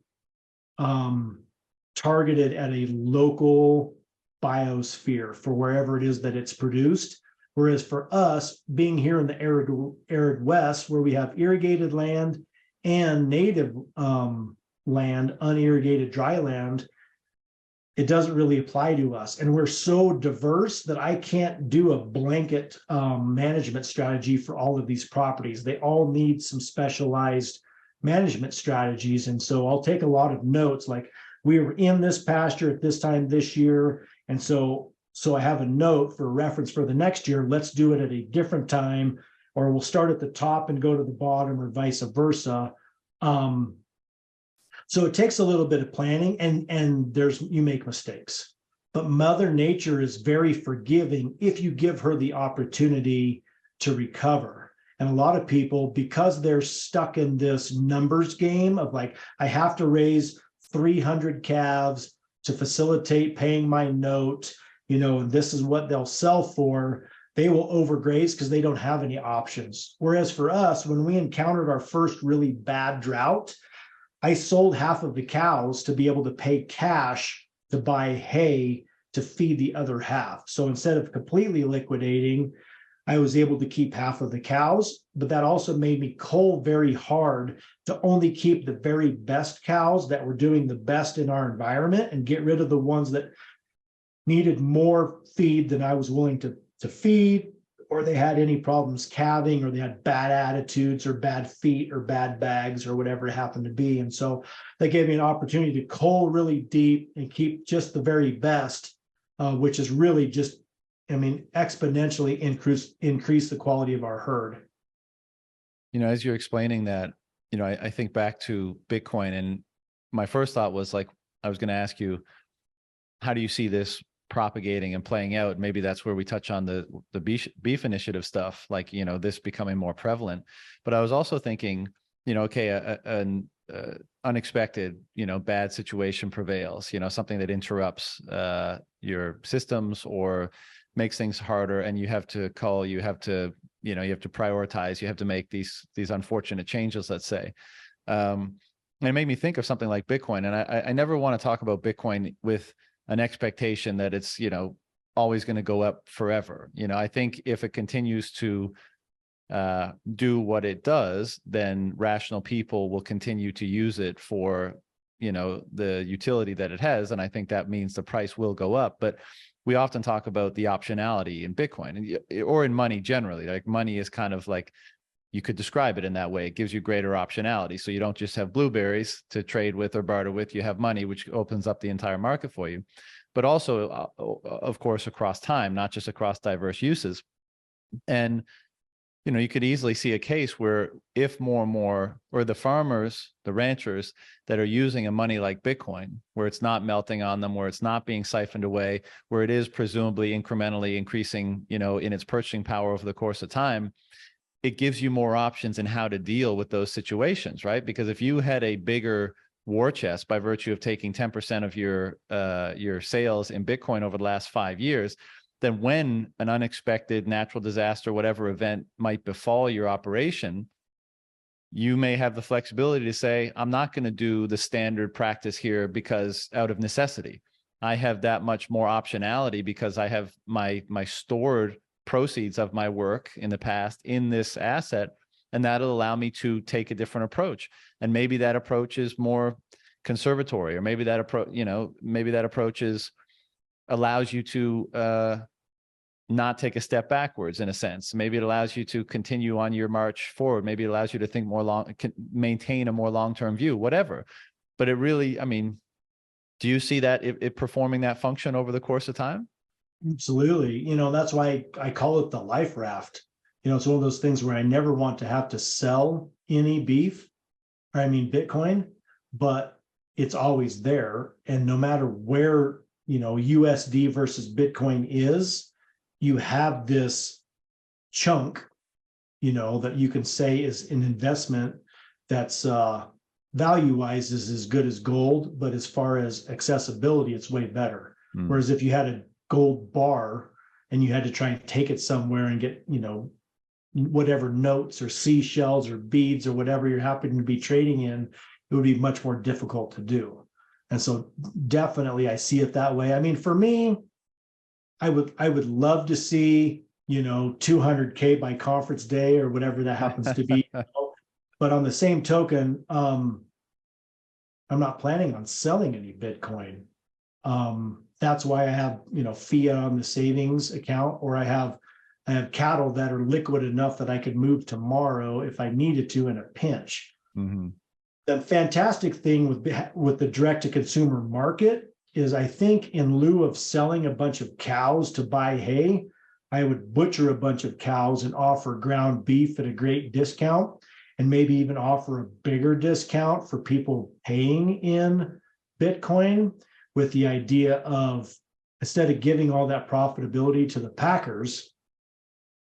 [SPEAKER 2] targeted at a local biosphere for wherever it is that it's produced. Whereas for us, being here in the arid West, where we have irrigated land and native land, unirrigated dry land, it doesn't really apply to us. And we're so diverse that I can't do a blanket management strategy for all of these properties. They all need some specialized management strategies. And so I'll take a lot of notes, like we were in this pasture at this time this year. And so I have a note for reference for the next year. Let's do it at a different time, or we'll start at the top and go to the bottom, or vice versa. So it takes a little bit of planning, and you make mistakes. But Mother Nature is very forgiving if you give her the opportunity to recover. And a lot of people, because they're stuck in this numbers game of like, I have to raise 300 calves to facilitate paying my note, and this is what they'll sell for, they will overgraze because they don't have any options. Whereas for us, when we encountered our first really bad drought, I sold half of the cows to be able to pay cash to buy hay to feed the other half. So instead of completely liquidating, I was able to keep half of the cows, but that also made me cull very hard to only keep the very best cows that were doing the best in our environment and get rid of the ones that needed more feed than I was willing to feed, or they had any problems calving, or they had bad attitudes or bad feet or bad bags or whatever it happened to be. And so that gave me an opportunity to cull really deep and keep just the very best, which is really just, exponentially increase the quality of our herd.
[SPEAKER 1] As you're explaining that, I think back to Bitcoin, and my first thought was like, I was going to ask you, how do you see this propagating and playing out? Maybe that's where we touch on the beef initiative stuff, like, this becoming more prevalent. But I was also thinking, okay, an unexpected, bad situation prevails, something that interrupts your systems or makes things harder, and you have to prioritize, you have to make these unfortunate changes, let's say. And it made me think of something like Bitcoin. And I never want to talk about Bitcoin with an expectation that it's, always going to go up forever. I think if it continues to do what it does, then rational people will continue to use it for, the utility that it has. And I think that means the price will go up. But we often talk about the optionality in Bitcoin or in money generally. Like money is kind of like, you could describe it in that way. It gives you greater optionality. So you don't just have blueberries to trade with or barter with, you have money, which opens up the entire market for you. But also, of course, across time, not just across diverse uses. And you know, you could easily see a case where if more and more, or the farmers, the ranchers that are using a money like Bitcoin, where it's not melting on them, where it's not being siphoned away, where it is presumably incrementally increasing, you know, in its purchasing power over the course of time, it gives you more options in how to deal with those situations, right? Because if you had a bigger war chest by virtue of taking 10% of your sales in Bitcoin over the last 5 years, then when an unexpected natural disaster, whatever event might befall your operation, you may have the flexibility to say, I'm not going to do the standard practice here because out of necessity. I have that much more optionality because I have my stored proceeds of my work in the past in this asset, and that'll allow me to take a different approach. And maybe that approach is more conservatory, or maybe that approach, you know, maybe that approach is allows you to not take a step backwards in a sense. Maybe it allows you to continue on your march forward. Maybe it allows you to think more maintain a more long-term view, whatever. But it really, I mean, do you see that it performing that function over the course of time?
[SPEAKER 2] Absolutely. You know, that's why I call it the life raft. You know, it's one of those things where I never want to have to sell any beef, or I mean Bitcoin, but it's always there. And no matter where, you know, USD versus Bitcoin is, you have this chunk, you know, that you can say is an investment that's value-wise is as good as gold, but as far as accessibility, it's way better. Whereas if you had a gold bar and you had to try and take it somewhere and get, you know, whatever notes or seashells or beads or whatever you're happening to be trading in, it would be much more difficult to do. And so definitely I see it that way. I mean, for me, I would love to see, you know, 200K by conference day or whatever that happens to be. But on the same token, I'm not planning on selling any Bitcoin. That's why I have, you know, fiat on the savings account, or I have cattle that are liquid enough that I could move tomorrow if I needed to in a pinch.
[SPEAKER 1] Mm-hmm.
[SPEAKER 2] The fantastic thing with the direct to consumer market is, I think, in lieu of selling a bunch of cows to buy hay, I would butcher a bunch of cows and offer ground beef at a great discount, and maybe even offer a bigger discount for people paying in Bitcoin, with the idea of, instead of giving all that profitability to the packers,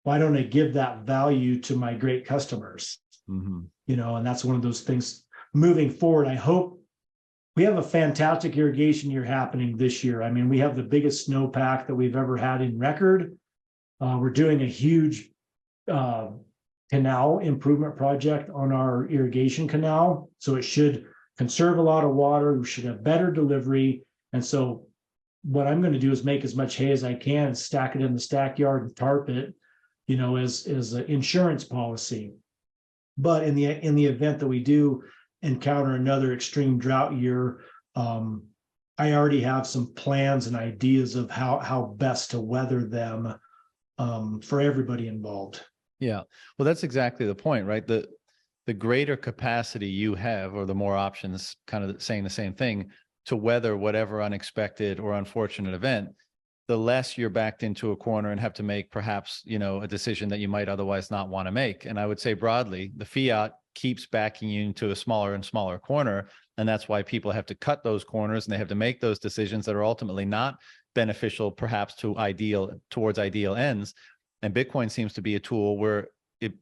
[SPEAKER 2] why don't I give that value to my great customers? Mm-hmm. You know, and that's one of those things moving forward. I hope we have a fantastic irrigation year happening this year. I mean, we have the biggest snowpack that we've ever had in record. We're doing a huge canal improvement project on our irrigation canal. So it should conserve a lot of water. We should have better delivery. And so what I'm going to do is make as much hay as I can, stack it in the stack yard and tarp it, you know, as an insurance policy. But in the event that we do encounter another extreme drought year, I already have some plans and ideas of how best to weather them for everybody involved.
[SPEAKER 1] Yeah, well, that's exactly the point, right? The greater capacity you have, or the more options, kind of saying the same thing, to weather whatever unexpected or unfortunate event, the less you're backed into a corner and have to make perhaps, you know, a decision that you might otherwise not want to make. And I would say broadly, the fiat keeps backing you into a smaller and smaller corner. And that's why people have to cut those corners, and they have to make those decisions that are ultimately not beneficial, perhaps towards ideal ends. And Bitcoin seems to be a tool where it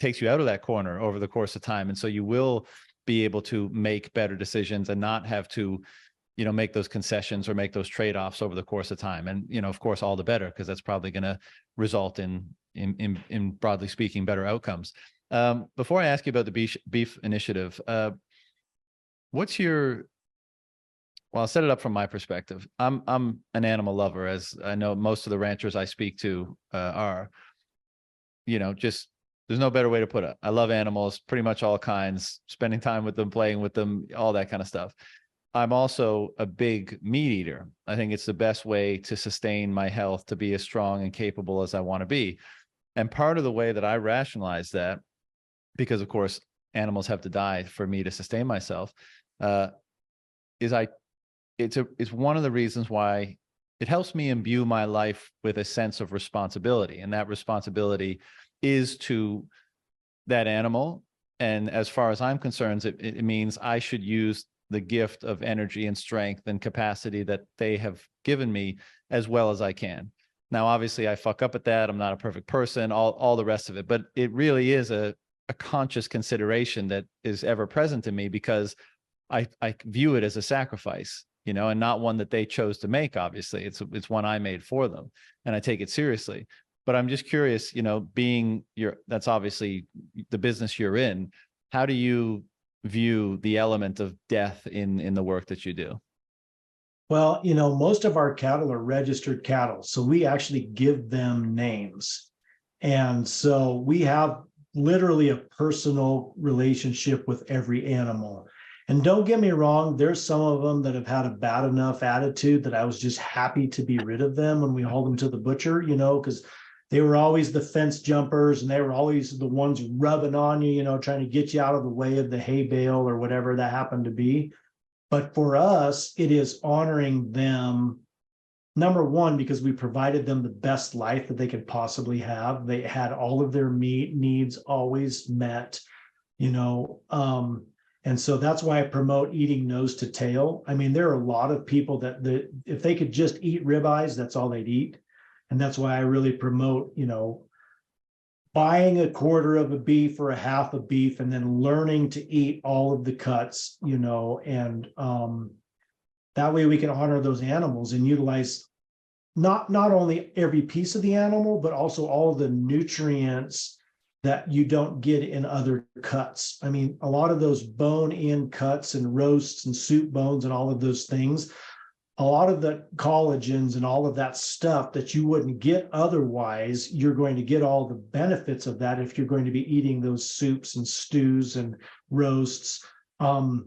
[SPEAKER 1] takes you out of that corner over the course of time. And so you will be able to make better decisions and not have to, you know, make those concessions or make those trade-offs over the course of time. And, you know, of course, all the better, because that's probably going to result in broadly speaking, better outcomes. Before I ask you about the beef initiative, what's your, well, I'll set it up from my perspective. I'm an animal lover, as I know most of the ranchers I speak to are. You know, just there's no better way to put it. I love animals, pretty much all kinds, spending time with them, playing with them, all that kind of stuff. I'm also a big meat eater. I think it's the best way to sustain my health, to be as strong and capable as I want to be. And part of the way that I rationalize that, because of course animals have to die for me to sustain myself, is it's one of the reasons why it helps me imbue my life with a sense of responsibility, and that responsibility is to that animal. And as far as I'm concerned, it means I should use the gift of energy and strength and capacity that they have given me as well as I can. Now, obviously, I fuck up at that. I'm not a perfect person, all the rest of it, but it really is a conscious consideration that is ever present to me, because I view it as a sacrifice, you know, and not one that they chose to make. Obviously, it's one I made for them, and I take it seriously. But I'm just curious, you know, that's obviously the business you're in. How do you view the element of death in the work that you do?
[SPEAKER 2] Well, you know, most of our cattle are registered cattle, so we actually give them names. And so we have literally a personal relationship with every animal. And don't get me wrong, there's some of them that have had a bad enough attitude that I was just happy to be rid of them when we hauled them to the butcher, you know, because they were always the fence jumpers and they were always the ones rubbing on you, you know, trying to get you out of the way of the hay bale or whatever that happened to be. But for us, it is honoring them, number one, because we provided them the best life that they could possibly have. They had all of their meat needs always met, you know. And so that's why I promote eating nose to tail. I mean, there are a lot of people that if they could just eat ribeyes, that's all they'd eat. And that's why I really promote, you know, buying a quarter of a beef or a half a beef and then learning to eat all of the cuts, you know, and that way we can honor those animals and utilize not only every piece of the animal, but also all the nutrients that you don't get in other cuts. I mean, a lot of those bone-in cuts and roasts and soup bones and all of those things, a lot of the collagens and all of that stuff that you wouldn't get otherwise, you're going to get all the benefits of that if you're going to be eating those soups and stews and roasts. And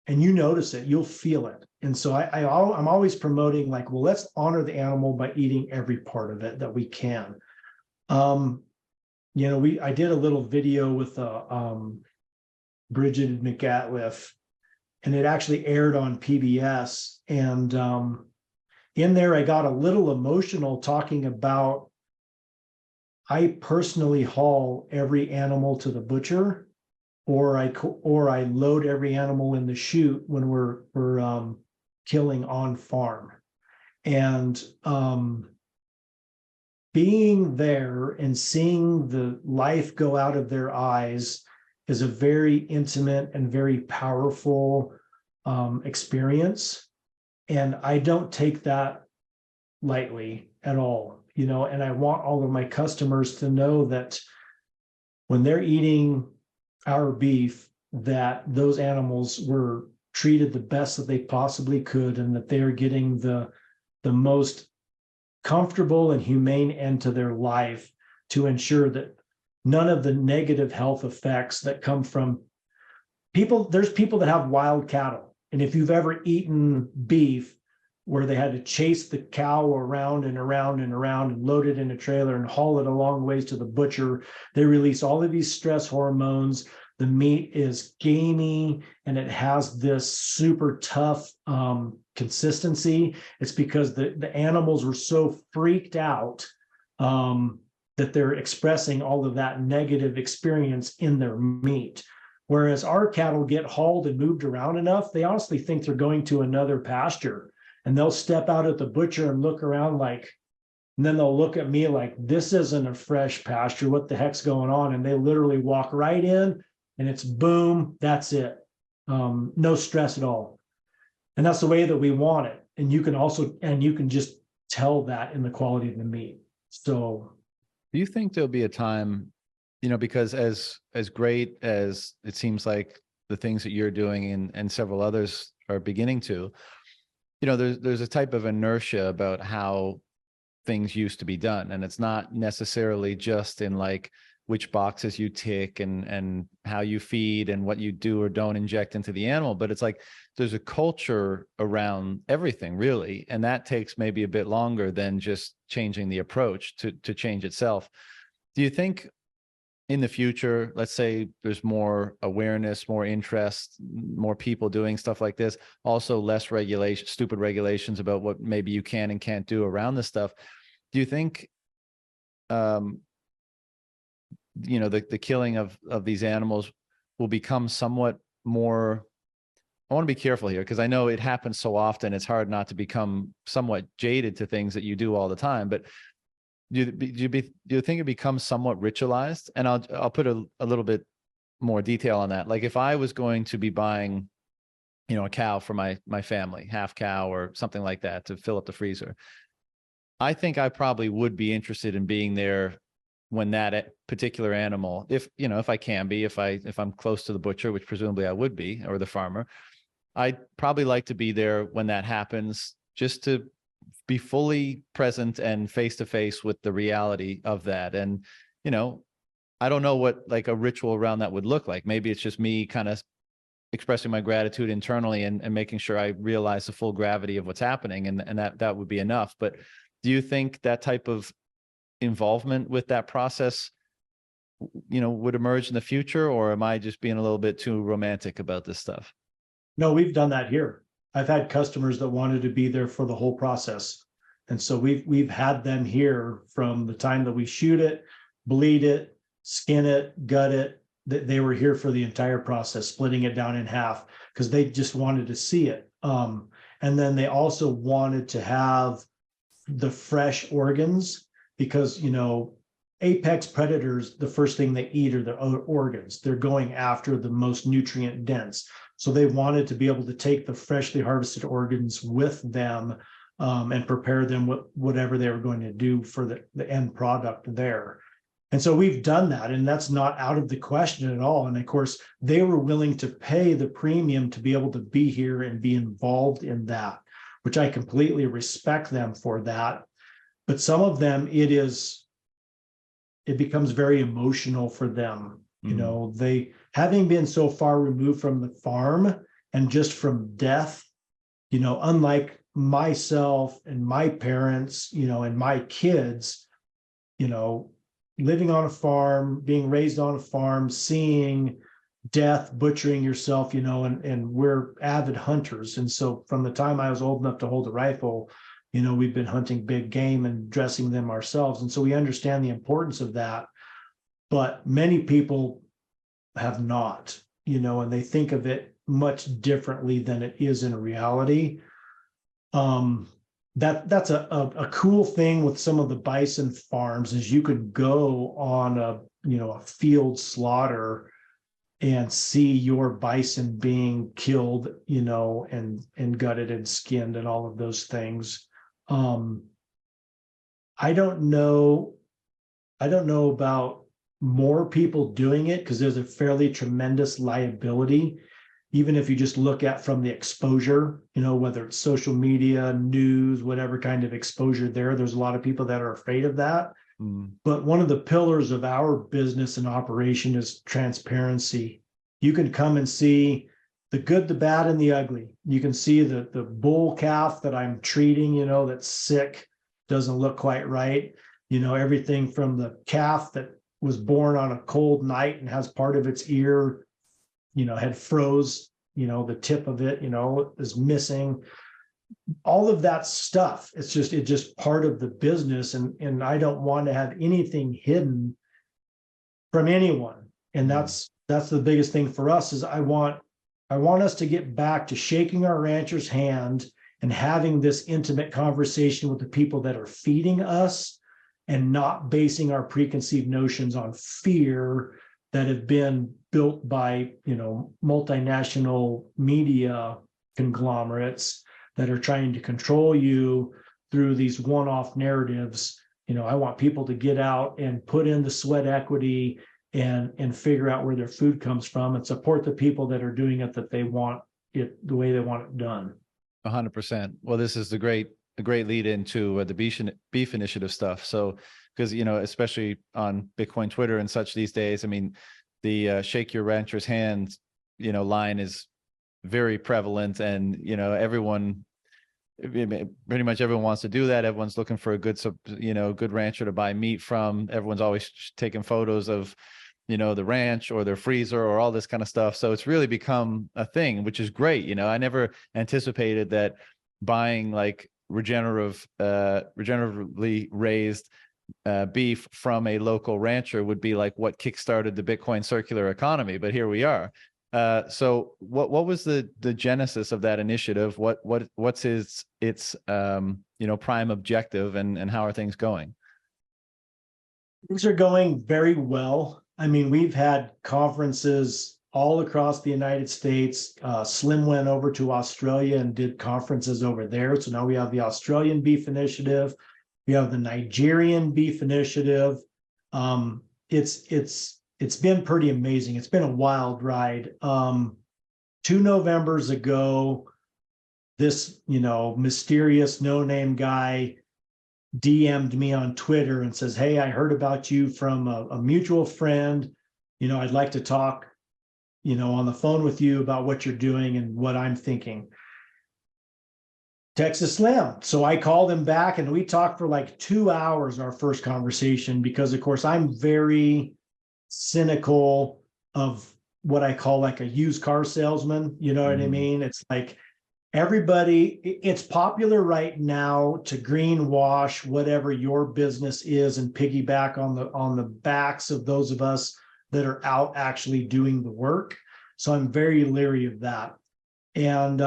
[SPEAKER 2] you notice it, you'll feel it. And so I'm always promoting, like, well, let's honor the animal by eating every part of it that we can. You know, I did a little video with Bridget McAtliff, and it actually aired on PBS. And in there, I got a little emotional talking about, I personally haul every animal to the butcher, or I load every animal in the chute when we're killing on farm. And being there and seeing the life go out of their eyes is a very intimate and very powerful experience. And I don't take that lightly at all, you know, and I want all of my customers to know that when they're eating our beef, that those animals were treated the best that they possibly could, and that they're getting the most comfortable and humane end to their life to ensure that none of the negative health effects that come from people. There's people that have wild cattle. And if you've ever eaten beef where they had to chase the cow around and around and around and load it in a trailer and haul it a long ways to the butcher, they release all of these stress hormones. The meat is gamey and it has this super tough consistency. It's because the animals were so freaked out that they're expressing all of that negative experience in their meat. Whereas our cattle get hauled and moved around enough, they honestly think they're going to another pasture, and they'll step out at the butcher and look around like, and then they'll look at me like, this isn't a fresh pasture. What the heck's going on? And they literally walk right in, and it's boom, that's it. No stress at all. And that's the way that we want it. And you can just tell that in the quality of the meat. So
[SPEAKER 1] do you think there'll be a time, you know, because as great as it seems like the things that you're doing and several others are beginning to, you know, there's a type of inertia about how things used to be done. And it's not necessarily just in like which boxes you tick and how you feed and what you do or don't inject into the animal, but it's like there's a culture around everything, really, and that takes maybe a bit longer than just changing the approach to change itself. Do you think in the future, let's say there's more awareness, more interest, more people doing stuff like this, also less regulation, stupid regulations about what maybe you can and can't do around this stuff. Do you think, the killing of these animals will become somewhat more, I want to be careful here because I know it happens so often, it's hard not to become somewhat jaded to things that you do all the time, but do you think it becomes somewhat ritualized? And I'll put a little bit more detail on that. Like if I was going to be buying, a cow for my family, half cow or something like that to fill up the freezer, I think I probably would be interested in being there when that particular animal, if I can be, if I'm close to the butcher, which presumably I would be, or the farmer, I'd probably like to be there when that happens, just to be fully present and face to face with the reality of that. And, I don't know what like a ritual around that would look like. Maybe it's just me kind of expressing my gratitude internally and making sure I realize the full gravity of what's happening. And that would be enough. But do you think that type of involvement with that process, would emerge in the future, or am I just being a little bit too romantic about this stuff?
[SPEAKER 2] No, we've done that here. I've had customers that wanted to be there for the whole process. And so we've had them here from the time that we shoot it, bleed it, skin it, gut it, that they were here for the entire process, splitting it down in half because they just wanted to see it. And then they also wanted to have the fresh organs because, apex predators, the first thing they eat are the organs. They're going after the most nutrient dense. So they wanted to be able to take the freshly harvested organs with them and prepare them with whatever they were going to do for the end product there. And so we've done that, and that's not out of the question at all. And of course, they were willing to pay the premium to be able to be here and be involved in that, which I completely respect them for that. But some of them, it becomes very emotional for them. They, having been so far removed from the farm and just from death, unlike myself and my parents, and my kids, living on a farm, being raised on a farm, seeing death, butchering yourself, and we're avid hunters. And so from the time I was old enough to hold a rifle, we've been hunting big game and dressing them ourselves. And so we understand the importance of that. But many people have not, and they think of it much differently than it is in reality. That's a cool thing with some of the bison farms is you could go on a field slaughter and see your bison being killed, and gutted and skinned and all of those things. I don't know about more people doing it because there's a fairly tremendous liability, even if you just look at from the exposure, whether it's social media, news, whatever kind of exposure there's a lot of people that are afraid of that. But one of the pillars of our business and operation is transparency. You can come and see the good, the bad, and the ugly. You can see the bull calf that I'm treating, that's sick, doesn't look quite right. Everything from the calf that was born on a cold night and has part of its ear, had froze, the tip of it, is missing. All of that stuff. It's just part of the business. And I don't want to have anything hidden from anyone. And that's the biggest thing for us is I want us to get back to shaking our rancher's hand and having this intimate conversation with the people that are feeding us and not basing our preconceived notions on fear that have been built by, multinational media conglomerates that are trying to control you through these one-off narratives. I want people to get out and put in the sweat equity and figure out where their food comes from and support the people that are doing it, that they want it the way they want it done.
[SPEAKER 1] 100%. Well, this is a great lead into the beef initiative stuff. So, because, especially on Bitcoin Twitter and such these days, I mean, the shake your rancher's hand, line is very prevalent, and, everyone, pretty much everyone wants to do that. Everyone's looking for a good, good rancher to buy meat from. Everyone's always taking photos of, the ranch or their freezer or all this kind of stuff. So it's really become a thing, which is great. I never anticipated that buying like regeneratively raised beef from a local rancher would be like what kickstarted the Bitcoin circular economy. But here we are. So what was the genesis of that initiative? What's its prime objective, and how are things going?
[SPEAKER 2] Things are going very well. I mean, we've had conferences all across the United States. Slim went over to Australia and did conferences over there. So now we have the Australian Beef Initiative. We have the Nigerian Beef Initiative. It's been pretty amazing. It's been a wild ride. 2 Novembers ago, this, mysterious no-name guy DM'd me on Twitter and says, "Hey, I heard about you from a mutual friend. I'd like to talk, on the phone with you about what you're doing and what I'm thinking." Texas Slim. So I called him back and we talked for like 2 hours, our first conversation, because of course I'm very cynical of what I call like a used car salesman. You know what I mean? It's like it's popular right now to greenwash whatever your business is and piggyback on the backs of those of us that are out actually doing the work. So I'm very leery of that. And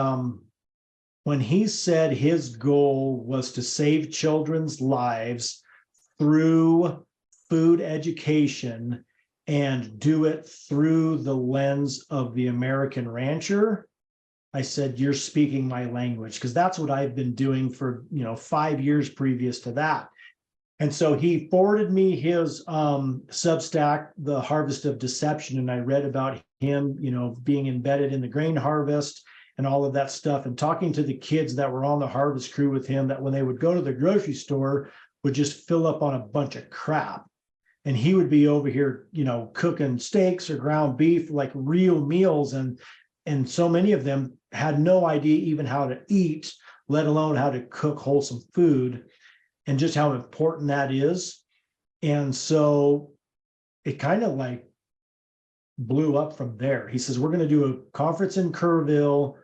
[SPEAKER 2] when he said his goal was to save children's lives through food education and do it through the lens of the American rancher, I said, "You're speaking my language," because that's what I've been doing for 5 years previous to that. And so he forwarded me his Substack, The Harvest of Deception, and I read about him, being embedded in the grain harvest and all of that stuff, and talking to the kids that were on the harvest crew with him, that when they would go to the grocery store would just fill up on a bunch of crap. And he would be over here, cooking steaks or ground beef, like real meals. And so many of them had no idea even how to eat, let alone how to cook wholesome food, and just how important that is. And so it kind of like blew up from there. He says, "We're going to do a conference in Kerrville.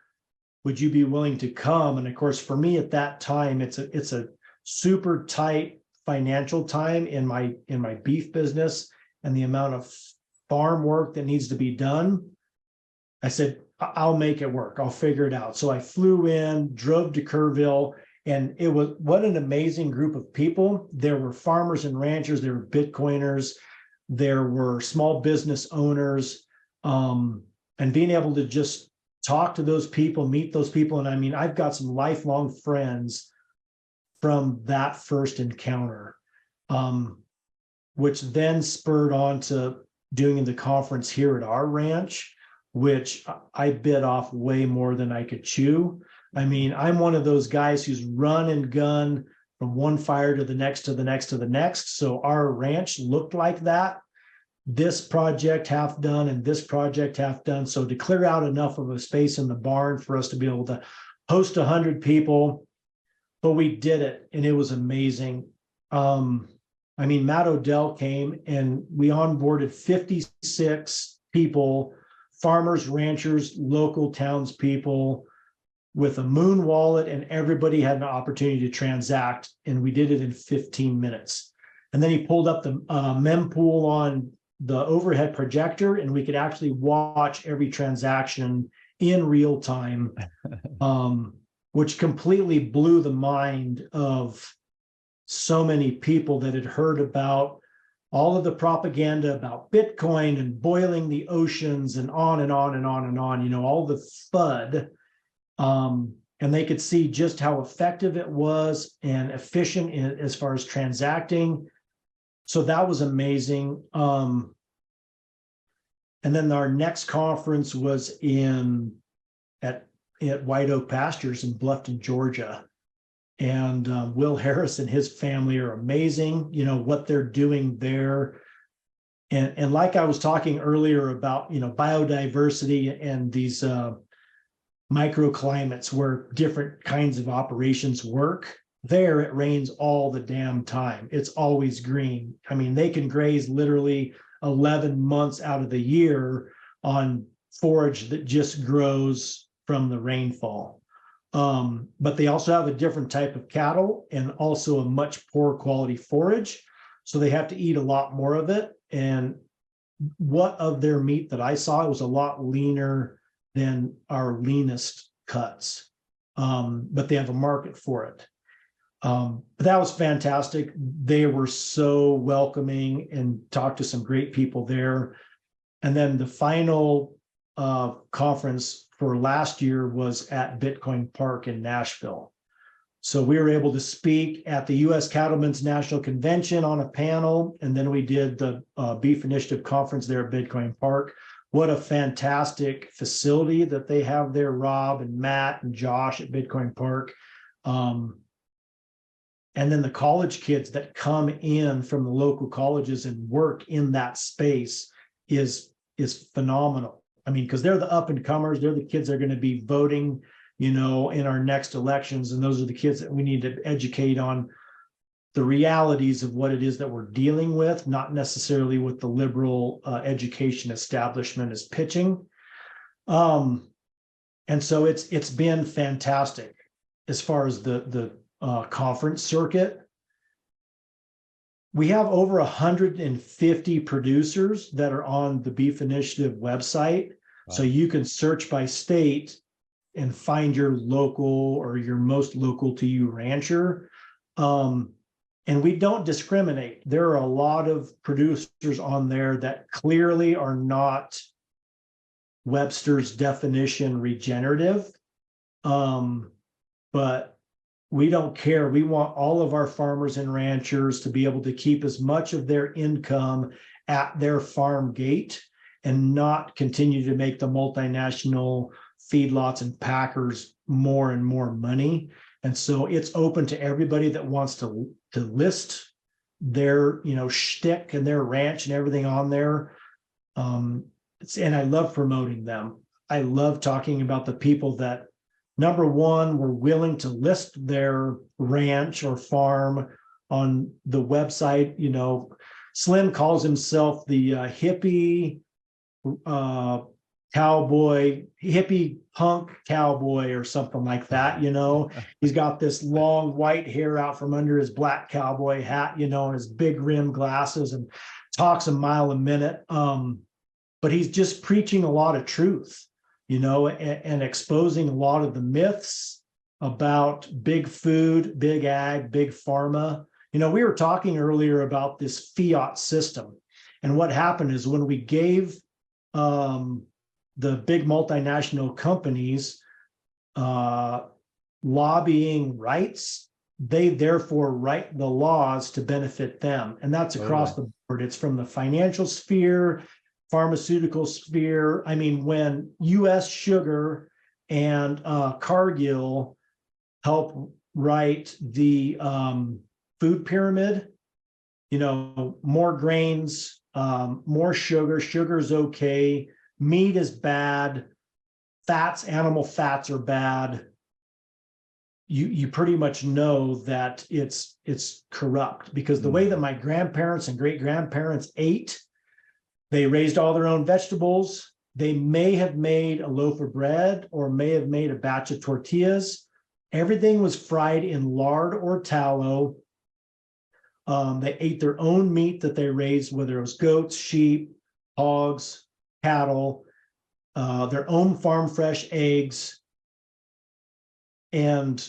[SPEAKER 2] Would you be willing to come?" And of course, for me at that time, it's a super tight financial time in my beef business and the amount of farm work that needs to be done. I said, "I'll make it work. I'll figure it out." So I flew in, drove to Kerrville, and it was what an amazing group of people. There were farmers and ranchers, there were Bitcoiners, there were small business owners, and being able to just talk to those people, meet those people. And I mean, I've got some lifelong friends from that first encounter, which then spurred on to doing the conference here at our ranch, which I bit off way more than I could chew. I mean, I'm one of those guys who's run and gun from one fire to the next, to the next, to the next. So our ranch looked like that. This project half done and this project half done. So to clear out enough of a space in the barn for us to be able to host 100 people, but we did it and it was amazing. I mean, Matt Odell came and we onboarded 56 people, farmers, ranchers, local townspeool, with a Moon wallet, and everybody had an opportunity to transact. And we did it in 15 minutes. And then he pulled up the mempool on the overhead projector, and we could actually watch every transaction in real time, which completely blew the mind of so many people that had heard about all of the propaganda about Bitcoin and boiling the oceans and on and on and on and on, all the FUD. And they could see just how effective it was and efficient as far as transacting. So that was amazing. And then our next conference was at White Oak Pastures in Bluffton, Georgia. And Will Harris and his family are amazing, what they're doing there. And like I was talking earlier about, biodiversity and these microclimates where different kinds of operations work. There it rains all the damn time. It's always green. I mean, they can graze literally 11 months out of the year on forage that just grows from the rainfall. But they also have a different type of cattle and also a much poorer quality forage. So they have to eat a lot more of it. And what of their meat that I saw, it was a lot leaner than our leanest cuts. But they have a market for it. But that was fantastic. They were so welcoming and talked to some great people there. And then the final conference for last year was at Bitcoin Park in Nashville. So we were able to speak at the U.S. Cattlemen's National Convention on a panel, and then we did the Beef Initiative Conference there at Bitcoin Park. What a fantastic facility that they have there, Rob and Matt and Josh at Bitcoin Park. And then the college kids that come in from the local colleges and work in that space is phenomenal. I mean, because they're the up and comers, they're the kids that are going to be voting, in our next elections. And those are the kids that we need to educate on the realities of what it is that we're dealing with, not necessarily what the liberal education establishment is pitching. And so it's been fantastic as far as the conference circuit. We have over 150 producers that are on the Beef Initiative website. Wow. So you can search by state and find your local or your most local to you rancher. And we don't discriminate. There are a lot of producers on there that clearly are not Webster's definition regenerative. But we don't care. We want all of our farmers and ranchers to be able to keep as much of their income at their farm gate and not continue to make the multinational feedlots and packers more and more money. And so it's open to everybody that wants to list their, shtick and their ranch and everything on there. And I love promoting them. I love talking about the people that, number one, were willing to list their ranch or farm on the website. Slim calls himself the hippie cowboy, hippie punk cowboy or something like that. He's got this long white hair out from under his black cowboy hat, and his big rim glasses, and talks a mile a minute. But he's just preaching a lot of truth, and exposing a lot of the myths about big food, big ag, big pharma. We were talking earlier about this fiat system. And what happened is when we gave the big multinational companies lobbying rights, they therefore write the laws to benefit them. And that's across the board. It's from the financial sphere, pharmaceutical sphere. I mean, when U.S. Sugar and Cargill help write the food pyramid, more grains, more sugar, sugar's okay, meat is bad, animal fats are bad. You pretty much know that it's corrupt, because the way that my grandparents and great grandparents ate, they raised all their own vegetables. They may have made a loaf of bread or may have made a batch of tortillas. Everything was fried in lard or tallow. They ate their own meat that they raised, whether it was goats, sheep, hogs, cattle, their own farm fresh eggs. And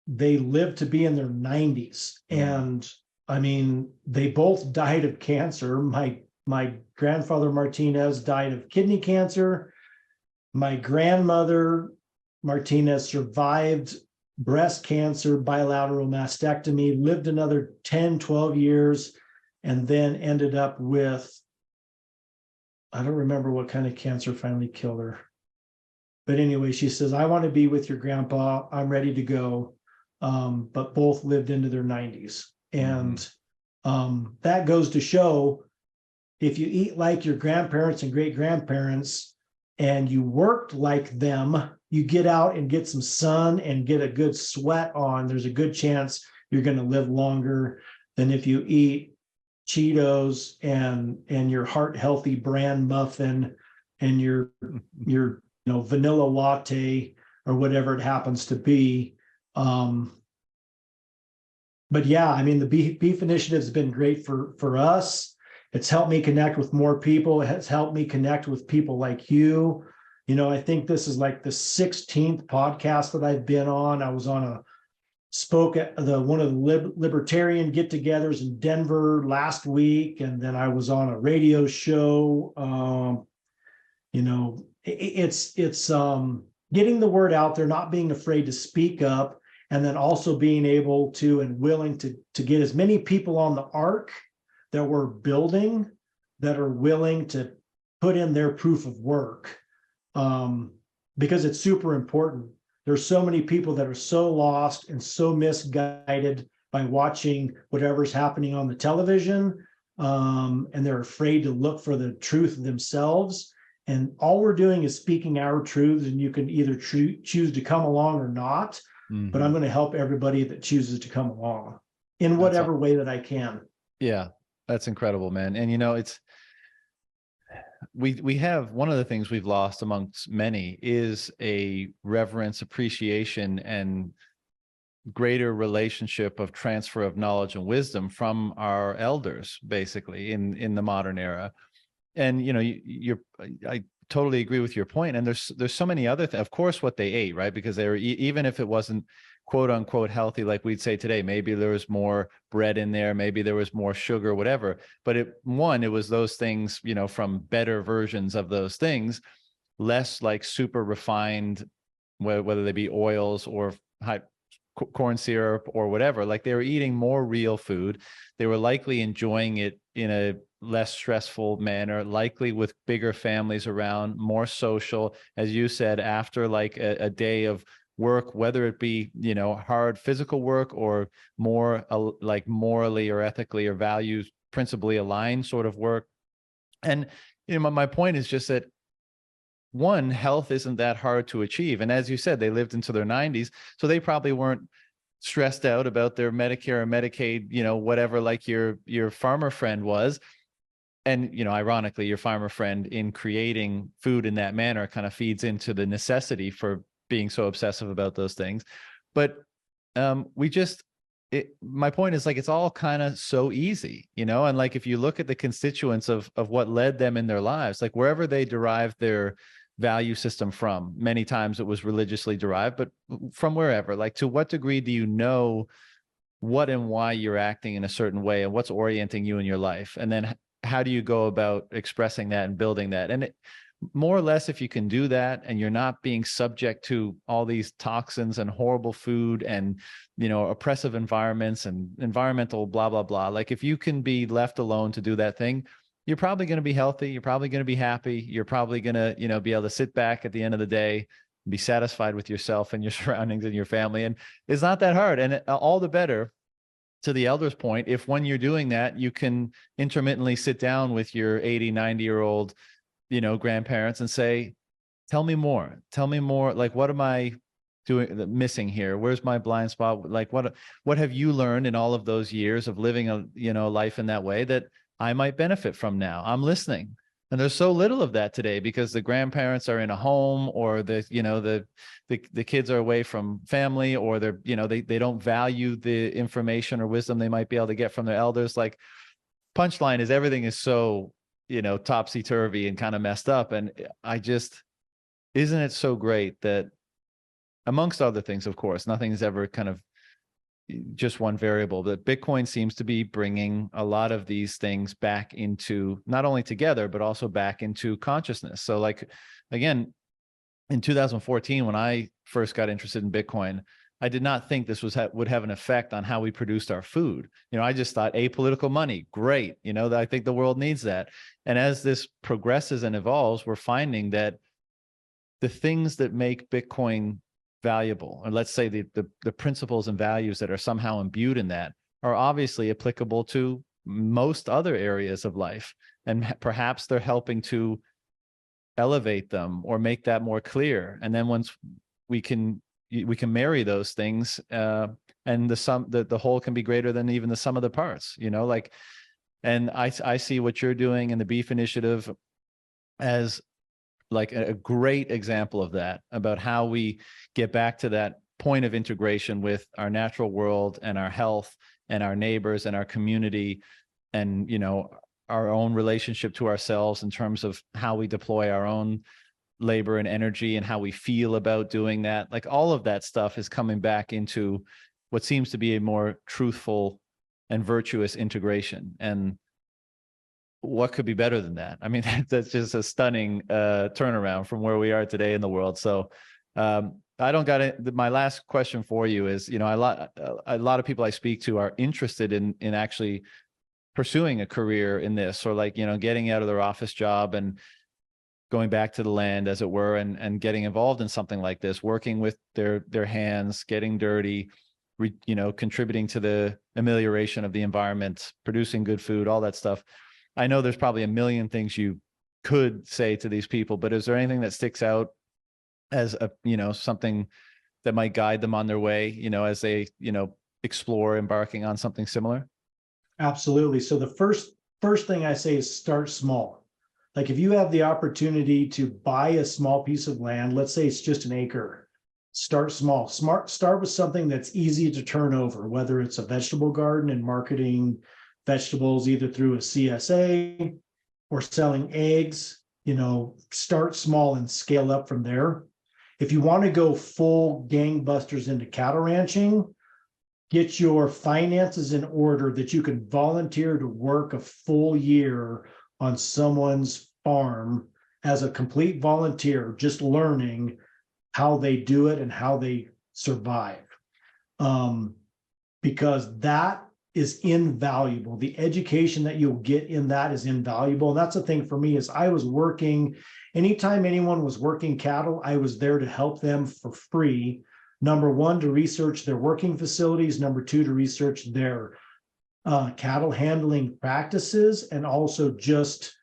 [SPEAKER 2] they lived to be in their 90s. And I mean, they both died of cancer. My grandfather Martinez died of kidney cancer. My grandmother Martinez survived breast cancer, bilateral mastectomy, lived another 10, 12 years, and then ended up with, I don't remember what kind of cancer finally killed her. But anyway, she says, I want to be with your grandpa. I'm ready to go. But both lived into their 90s. And that goes to show, if you eat like your grandparents and great grandparents and you worked like them, you get out and get some sun and get a good sweat on, there's a good chance you're going to live longer than if you eat Cheetos and your heart healthy bran muffin and your vanilla latte or whatever it happens to be. But yeah, I mean, the beef initiative has been great for us. It's helped me connect with more people. It has helped me connect with people like you. I think this is like the 16th podcast that I've been on. I was on spoke at one of the libertarian get-togethers in Denver last week, and then I was on a radio show. It's getting the word out there, not being afraid to speak up, and then also being able to and willing to get as many people on the arc that we're building that are willing to put in their proof of work, because it's super important. There's so many people that are so lost and so misguided by watching whatever's happening on the television, and they're afraid to look for the truth themselves. And all we're doing is speaking our truths, and you can either choose to come along or not. Mm-hmm. But I'm going to help everybody that chooses to come along in whatever way that I can.
[SPEAKER 1] Yeah, that's incredible, man. And it's we have one of the things we've lost amongst many is a reverence, appreciation, and greater relationship of transfer of knowledge and wisdom from our elders, basically in the modern era. And I totally agree with your point. And there's so many other things. Of course, what they ate, right? Because they were, even if it wasn't quote unquote healthy, like we'd say today, maybe there was more bread in there, maybe there was more sugar, whatever. But it was those things, from better versions of those things, less like super refined, whether they be oils or corn syrup or whatever. Like they were eating more real food. They were likely enjoying it in a less stressful manner, likely with bigger families around, more social, as you said, after like a day of work, whether it be, hard physical work or more like morally or ethically or values principally aligned sort of work. And, my point is just that one, health isn't that hard to achieve. And as you said, they lived into their 90s, so they probably weren't stressed out about their Medicare or Medicaid, whatever, like your farmer friend was. And, ironically, your farmer friend in creating food in that manner kind of feeds into the necessity for being so obsessive about those things. But my point is, like, it's all kind of so easy, and like, if you look at the constituents of what led them in their lives, like wherever they derived their value system from, many times it was religiously derived, but from wherever, like, to what degree do you know what and why you're acting in a certain way and what's orienting you in your life? And then how do you go about expressing that and building that? And more or less, if you can do that and you're not being subject to all these toxins and horrible food and, oppressive environments and environmental blah, blah, blah. Like if you can be left alone to do that thing, you're probably going to be healthy. You're probably going to be happy. You're probably going to, be able to sit back at the end of the day, be satisfied with yourself and your surroundings and your family. And it's not that hard. And all the better, to the elder's point, if when you're doing that, you can intermittently sit down with your 80, 90-year-old, grandparents and say, tell me more. Like, what am I missing here? Where's my blind spot? Like, what have you learned in all of those years of living a life in that way that I might benefit from now? I'm listening. And there's so little of that today because the grandparents are in a home, or the kids are away from family, or they don't value the information or wisdom they might be able to get from their elders. Like, punchline is everything is so, topsy-turvy and kind of messed up. And isn't it so great that, amongst other things, of course, nothing's ever kind of just one variable, that Bitcoin seems to be bringing a lot of these things back into, not only together, but also back into consciousness. So like, again, in 2014, when I first got interested in Bitcoin, I did not think this would have an effect on how we produced our food. I just thought apolitical money, great. I think the world needs that. And as this progresses and evolves, we're finding that the things that make Bitcoin valuable, or let's say the principles and values that are somehow imbued in that, are obviously applicable to most other areas of life. And perhaps they're helping to elevate them or make that more clear. And then once we can marry those things, and the whole can be greater than even the sum of the parts, like, and I see what you're doing in the Beef Initiative as like a great example of that, about how we get back to that point of integration with our natural world and our health and our neighbors and our community, and, our own relationship to ourselves in terms of how we deploy our own labor and energy and how we feel about doing that. Like, all of that stuff is coming back into what seems to be a more truthful and virtuous integration. And what could be better than that? I mean, that's just a stunning turnaround from where we are today in the world. So I don't got it. My last question for you is, a lot of people I speak to are interested in actually pursuing a career in this, or like, getting out of their office job and going back to the land, as it were, and getting involved in something like this, working with their hands, getting dirty, contributing to the amelioration of the environment, producing good food, all that stuff. I know there's probably a million things you could say to these people, but is there anything that sticks out as a, something that might guide them on their way, as they, explore embarking on something similar?
[SPEAKER 2] Absolutely. So the first thing I say is start small. Like, if you have the opportunity to buy a small piece of land, let's say it's just an acre, start small. Start with something that's easy to turn over, whether it's a vegetable garden and marketing vegetables either through a CSA or selling eggs. Start small and scale up from there. If you want to go full gangbusters into cattle ranching, get your finances in order that you can volunteer to work a full year on someone's farm as a complete volunteer, just learning how they do it and how they survive. Because that is invaluable. The education that you'll get in that is invaluable. And that's the thing for me, is I was working, anytime anyone was working cattle, I was there to help them for free. Number one, to research their working facilities. Number two, to research their cattle handling practices, and also just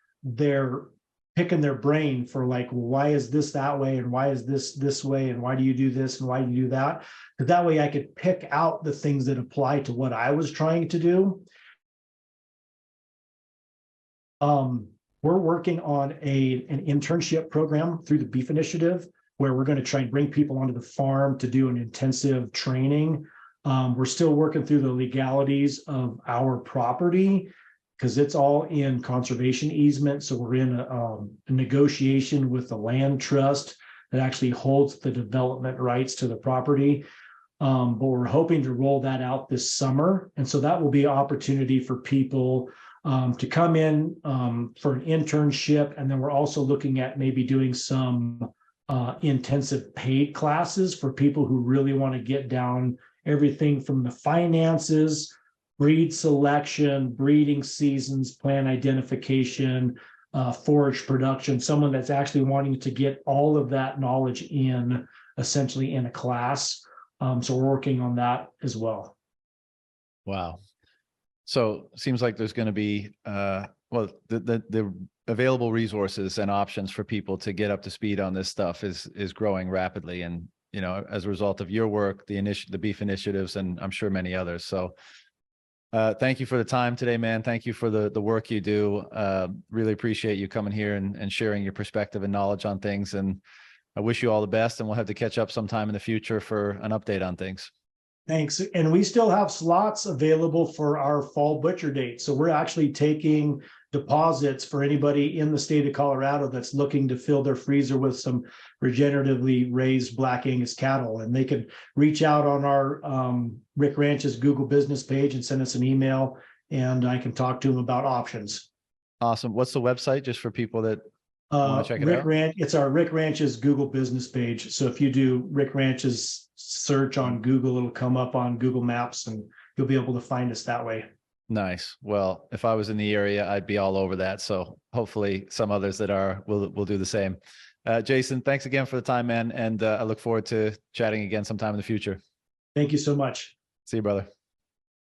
[SPEAKER 2] picking their brain for, like, well, why is this that way, and why is this way, and why do you do this, and why do you do that? But that way I could pick out the things that apply to what I was trying to do. We're working on an internship program through the Beef Initiative, where we're going to try and bring people onto the farm to do an intensive training. We're still working through the legalities of our property, because it's all in conservation easement. So we're in a negotiation with the land trust that actually holds the development rights to the property. But we're hoping to roll that out this summer. And so that will be an opportunity for people to come in for an internship. And then we're also looking at maybe doing some intensive paid classes for people who really want to get down everything from the finances, breed selection, breeding seasons, plant identification, forage production, someone that's actually wanting to get all of that knowledge in essentially in a class. So we're working on that as well. Wow.
[SPEAKER 1] So it seems like there's going to be, the available resources and options for people to get up to speed on this stuff is growing rapidly. And, as a result of your work, the Beef Initiatives, and I'm sure many others. So thank you for the time today, man. Thank you for the work you do. Really appreciate you coming here and sharing your perspective and knowledge on things. And I wish you all the best, and we'll have to catch up sometime in the future for an update on things.
[SPEAKER 2] Thanks. And we still have slots available for our fall butcher date. So we're actually taking deposits for anybody in the state of Colorado that's looking to fill their freezer with some regeneratively raised Black Angus cattle. And they can reach out on our Wrich Ranches Google business page and send us an email, and I can talk to them about options.
[SPEAKER 1] Awesome. What's the website, just for people that want to check it out?
[SPEAKER 2] It's our Wrich Ranches Google business page. So if you do Wrich Ranches search on Google, it'll come up on Google Maps, and you'll be able to find us that way.
[SPEAKER 1] Nice. Well, if I was in the area, I'd be all over that. So hopefully some others that will do the same. Jason, thanks again for the time, man. And I look forward to chatting again sometime in the future.
[SPEAKER 2] Thank you so much.
[SPEAKER 1] See you, brother.